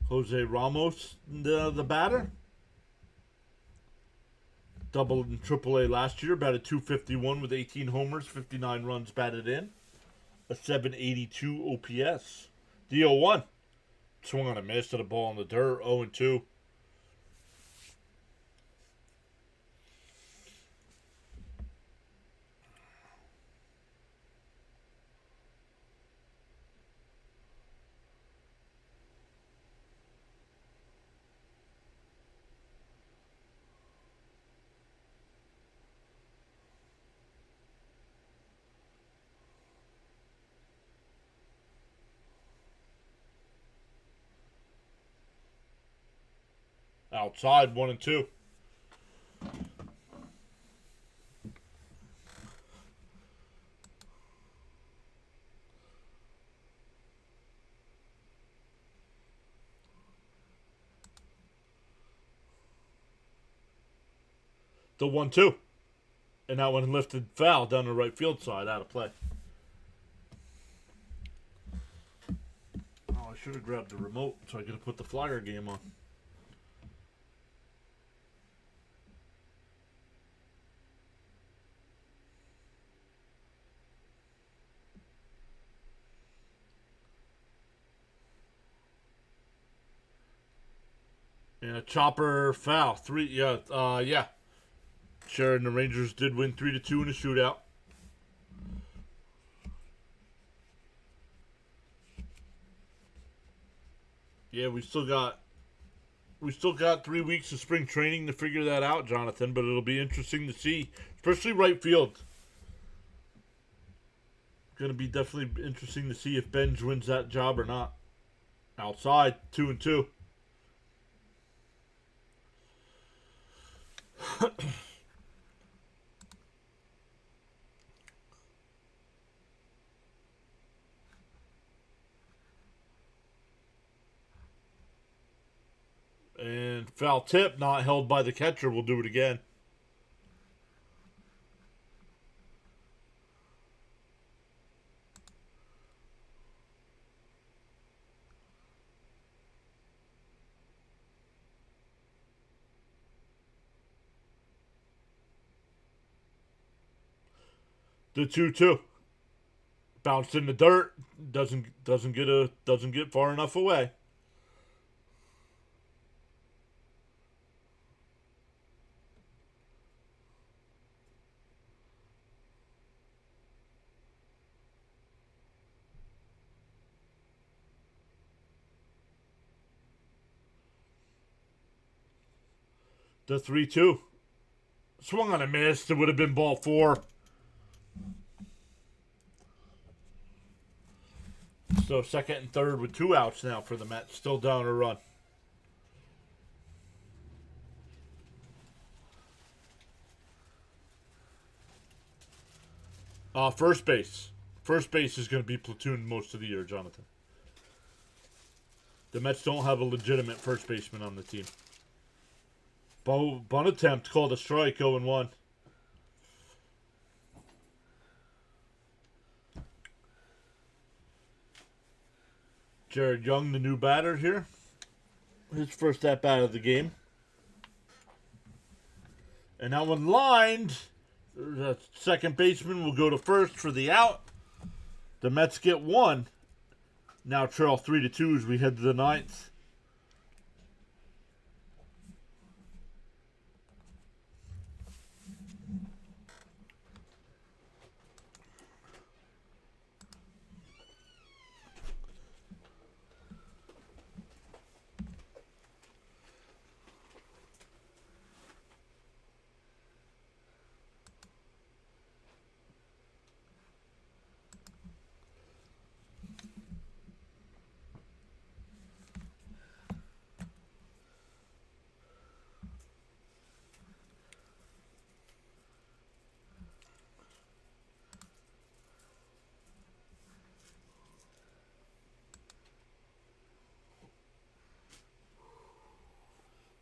Jose Ramos, the batter. Doubled in AAA last year, batted .251 with 18 homers, 59 runs batted in, a .782 OPS. D01 swung on a miss to the ball in the dirt, 0-2. Outside, 1-2. The 1-2. And that one lifted foul down the right field side, out of play. Oh, I should have grabbed the remote so I could have put the Flyer game on. And a chopper foul. Yeah. Sure, and the Rangers did win 3-2 in a shootout. Yeah, we still got 3 weeks of spring training to figure that out, Jonathan, but it'll be interesting to see, especially right field. Going to be definitely interesting to see if Benj wins that job or not. Outside, 2-2. And foul tip, not held by the catcher. We'll do it again. The 2-2. Bounced in the dirt. Doesn't get far enough away. The 3-2. Swung on a miss. It would have been ball 4. So second and third with 2 outs now for the Mets. Still down a run. First base. First base is going to be platooned most of the year, Jonathan. The Mets don't have a legitimate first baseman on the team. Bunt attempt called a strike, 0-1. Jared Young, the new batter here. His first at bat of the game. And that one lined. The second baseman will go to first for the out. The Mets get 1. Now trail 3-2 as we head to the 9th.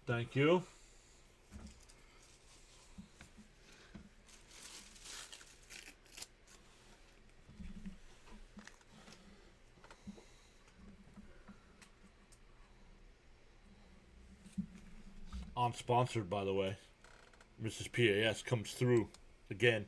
Thank you. Unsponsored, by the way. Mrs. PAS comes through again.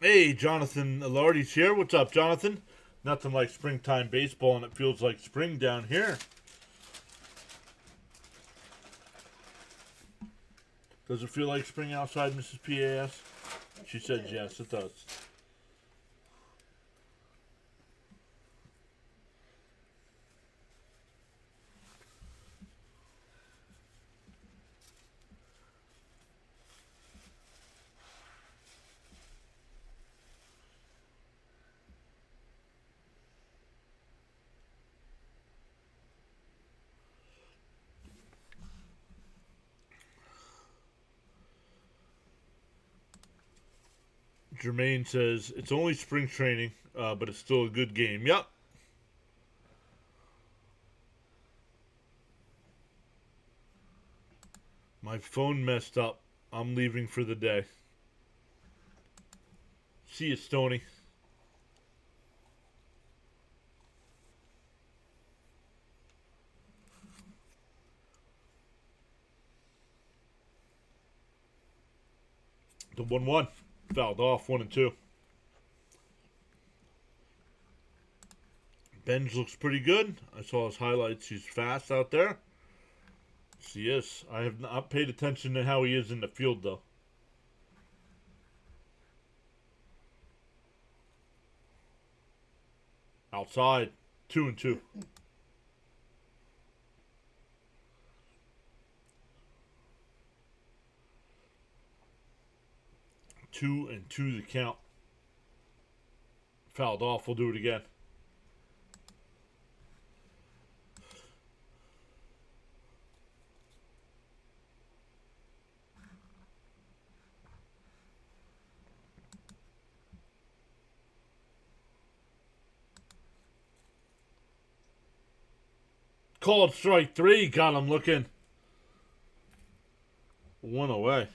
Hey, Jonathan Alardi's here. What's up, Jonathan? Nothing like springtime baseball, and it feels like spring down here. Does it feel like spring outside, Mrs. PAS? She said yes, it does. Jermaine says, it's only spring training, but it's still a good game. Yep. My phone messed up. I'm leaving for the day. See you, Stoney. The 1-1. Fouled off 1-2. Benj looks pretty good. I saw his highlights. He's fast out there. Yes, he is. I have not paid attention to how he is in the field, though. Outside. 2-2. 2-2 the count. Fouled off. We'll do it again. Called strike 3. Got him looking. 1 away.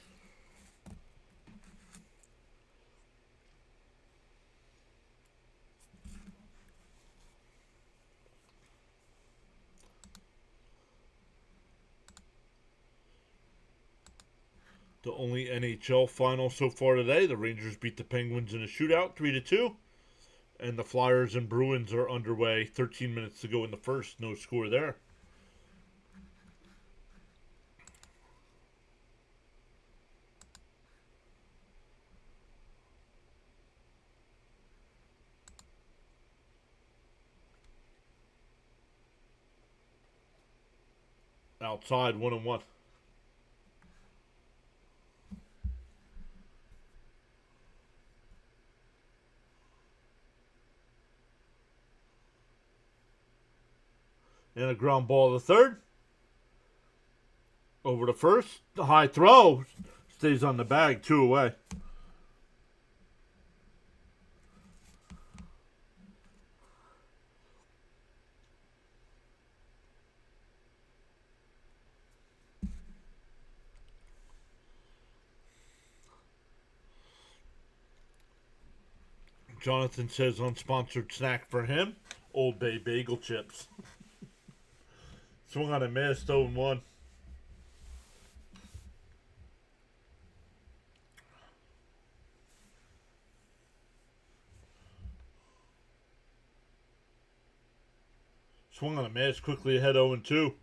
The only NHL final so far today. The Rangers beat the Penguins in a shootout 3-2. And the Flyers and Bruins are underway. 13 minutes to go in the first. No score there. Outside 1-1. And a ground ball to the third. Over to first. The high throw. Stays on the bag. 2 away. Jonathan says unsponsored snack for him. Old Bay bagel chips. Swung on a miss. 0-1. Swung on a miss. Quickly ahead 0-2.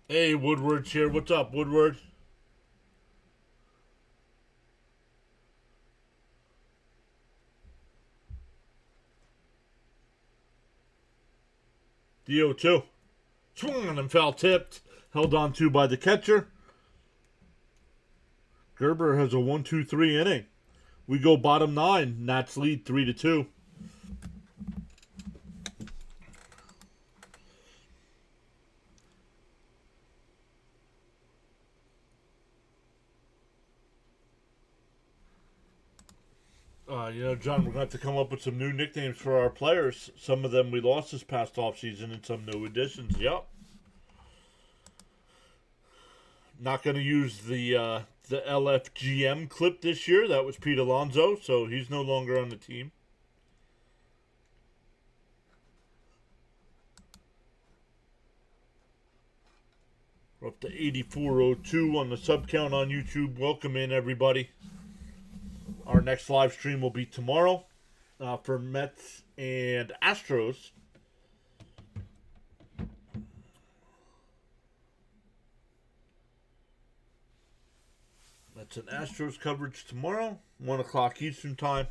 Hey, Woodward's here. What's up, Woodward? The 0-2. Swung on and foul tipped. Held on to by the catcher. Gerber has a 1-2-3 inning. We go bottom 9. Nats lead 3-2. John, we're going to have to come up with some new nicknames for our players. Some of them we lost this past offseason and some new additions. Yep. Not going to use the LFGM clip this year. That was Pete Alonso, so he's no longer on the team. We're up to 8402 on the sub count on YouTube. Welcome in, everybody. Our next live stream will be tomorrow for Mets and Astros. Mets and Astros coverage tomorrow, 1 o'clock Eastern Time.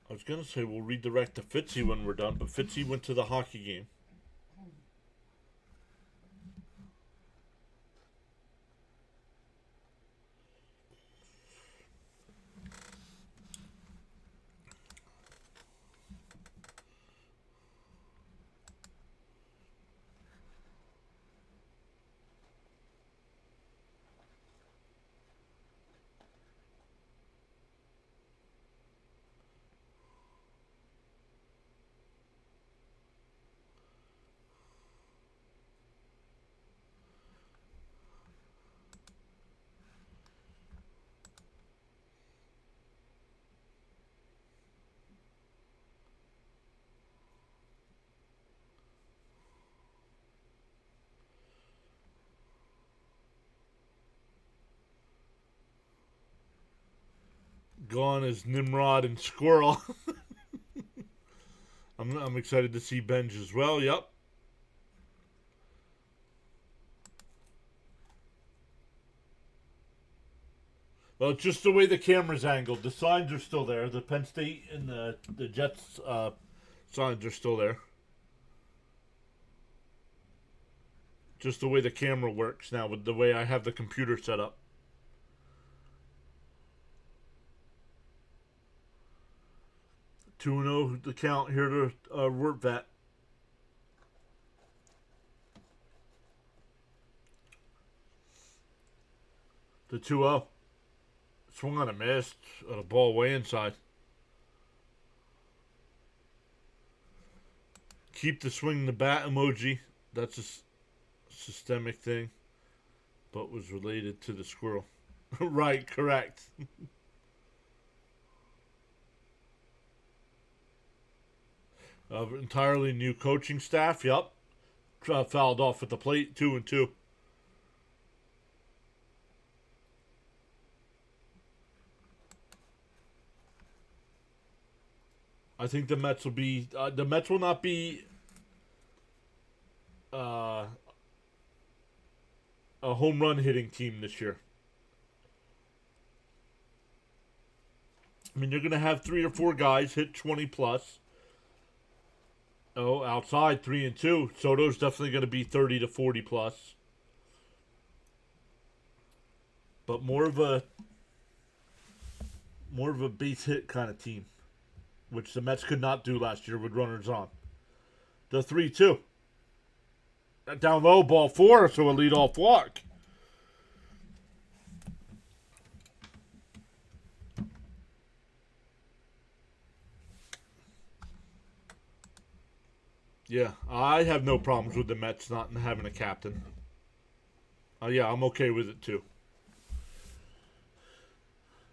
I was going to say we'll redirect to Fitzy when we're done, but Fitzy went to the hockey game. Gone is Nimrod and Squirrel. I'm excited to see Benj as well. Yep. Well, it's just the way the camera's angled. The signs are still there. The Penn State and the Jets signs are still there. Just the way the camera works now with the way I have the computer set up. Two the count here to Wertvat. The 2-0. Swung on a miss. On a ball way inside. Keep the swing the bat emoji. That's a systemic thing. But was related to the squirrel. Right, correct. Entirely new coaching staff. Yep. Fouled off at the plate. 2-2. I think the Mets will be. The Mets will not be a home run hitting team this year. I mean, you're going to have 3 or 4 guys hit 20 plus. Oh, outside 3-2. Soto's definitely going to be 30 to 40 plus. But more of a base hit kind of team, which the Mets could not do last year with runners on. The 3-2. Down low, ball 4, so a leadoff walk. Yeah, I have no problems with the Mets not having a captain. Yeah, I'm okay with it too.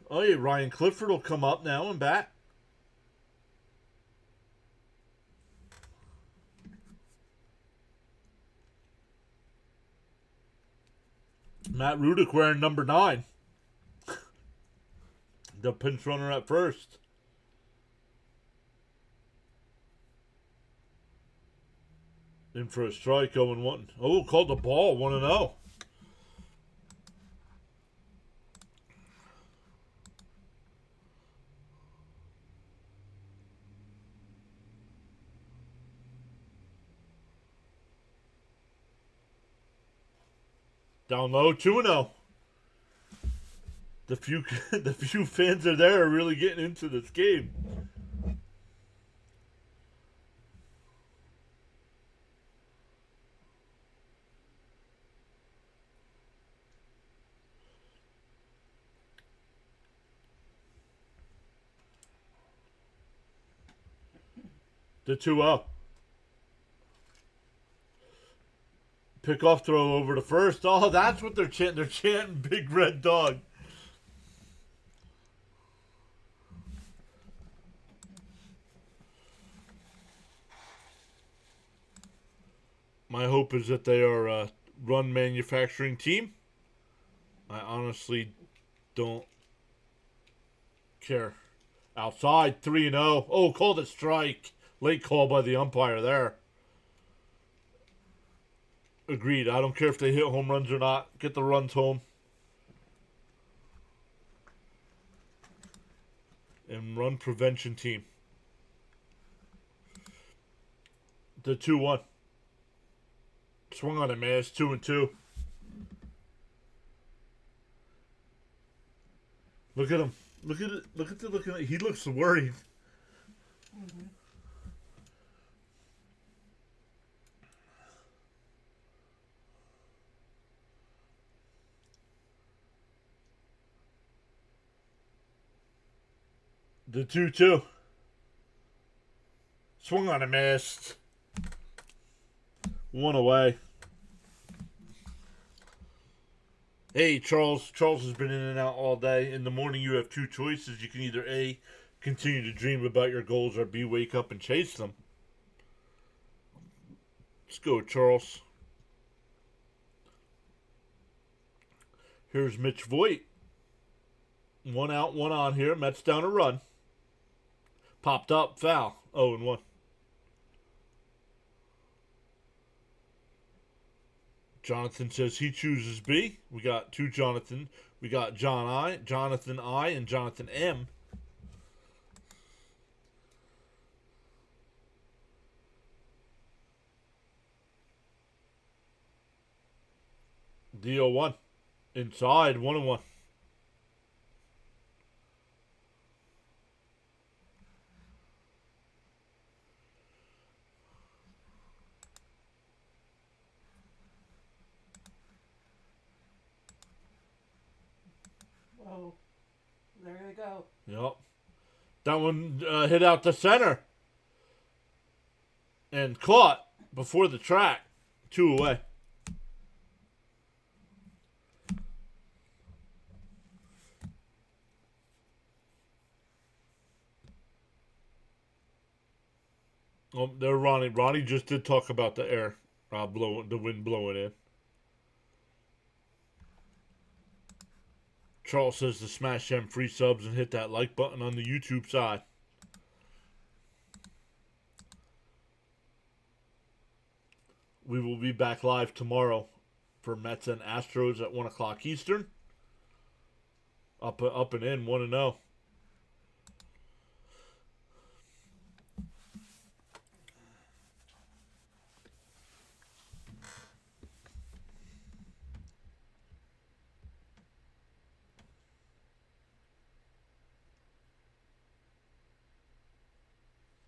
Oh yeah, Ryan Clifford will come up now and bat. Matt Rudick wearing number 9. The pinch runner at first. In for a strike, 0-1. Oh, called the ball, 1-0. Down low, 2-0. The few the few fans are there are really getting into this game. The 2-0. Pickoff throw over to first. Oh, that's what they're chanting. They're chanting Big Red Dog. My hope is that they are a run manufacturing team. I honestly don't care. Outside, 3-0. Oh, called a strike. Late call by the umpire there. Agreed. I don't care if they hit home runs or not. Get the runs home. And run prevention team. The 2-1. Swung on him, man. It's 2-2. Look at him. Look at it. Look at it. He looks worried. Mm-hmm. The 2-2. Swung on a missed. One away. Hey, Charles. Charles has been in and out all day. In the morning, you have two choices. You can either A, continue to dream about your goals, or B, wake up and chase them. Let's go, Charles. Here's Mitch Voigt. 1 out, 1 on here. Mets down a run. Popped up, foul. 0-1. Jonathan says he chooses B. We got two Jonathan. We got Jonathan I, and Jonathan M. D-O-1. Inside, 1-1. Oh, there you go. Yep. That one hit out the center. And caught before the track. 2 away. Oh, there, Ronnie. Ronnie just did talk about the air the wind blowing in. Charles says to smash them free subs and hit that like button on the YouTube side. We will be back live tomorrow for Mets and Astros at 1 o'clock Eastern. Up and in, 1-0.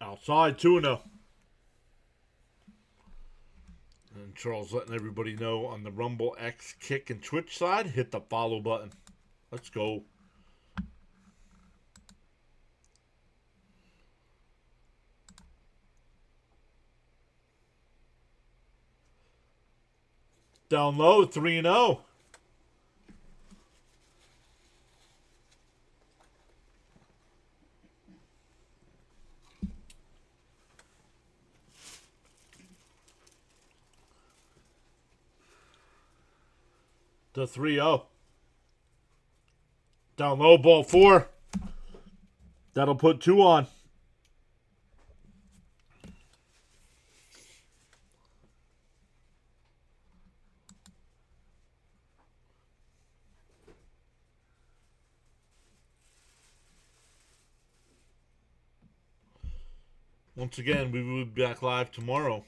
Outside, 2-0. And Charles letting everybody know on the Rumble, X, Kick, and Twitch side, hit the follow button. Let's go. Down low, 3-0. To 3-0. Down low, ball 4. That'll put 2 on. Once again, we will be back live tomorrow.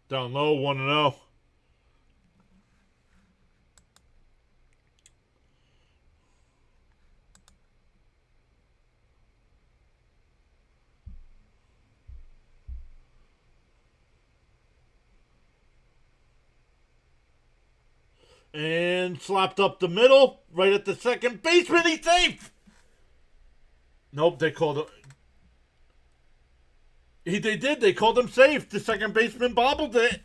Down low, 1-0. And slapped up the middle, right at the second baseman. He's safe. Nope, they called him. They did. They called him safe. The second baseman bobbled it.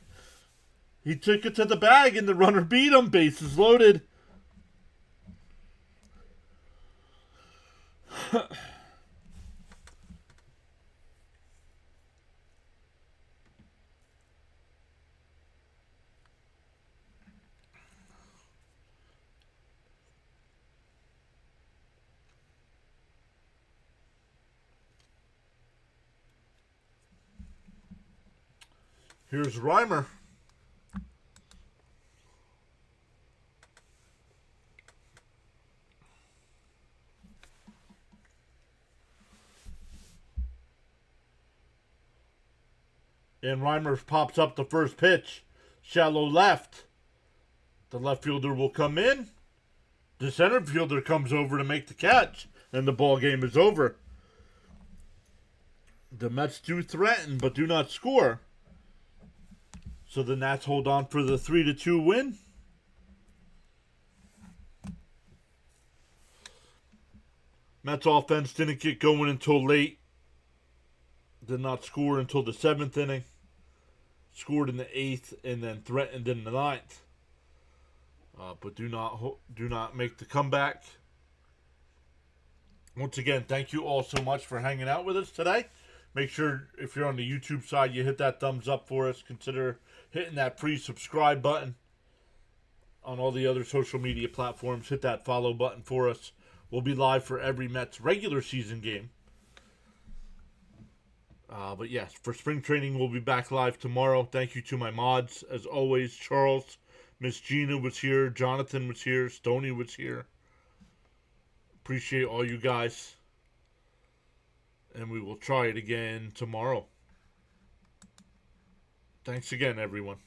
He took it to the bag, and the runner beat him. Bases loaded. Here's Reimer. And Reimer pops up the first pitch. Shallow left. The left fielder will come in. The center fielder comes over to make the catch. And the ball game is over. The Mets do threaten, but do not score. So the Nats hold on for the 3-2 win. Mets offense didn't get going until late. Did not score until the 7th inning. Scored in the 8th and then threatened in the 9th. But do not make the comeback. Once again, thank you all so much for hanging out with us today. Make sure, if you're on the YouTube side, you hit that thumbs up for us. Consider hitting that free subscribe button. On all the other social media platforms, hit that follow button for us. We'll be live for every Mets regular season game. But yes, for spring training, we'll be back live tomorrow. Thank you to my mods. As always, Charles, Miss Gina was here, Jonathan was here, Stoney was here. Appreciate all you guys. And we will try it again tomorrow. Thanks again, everyone.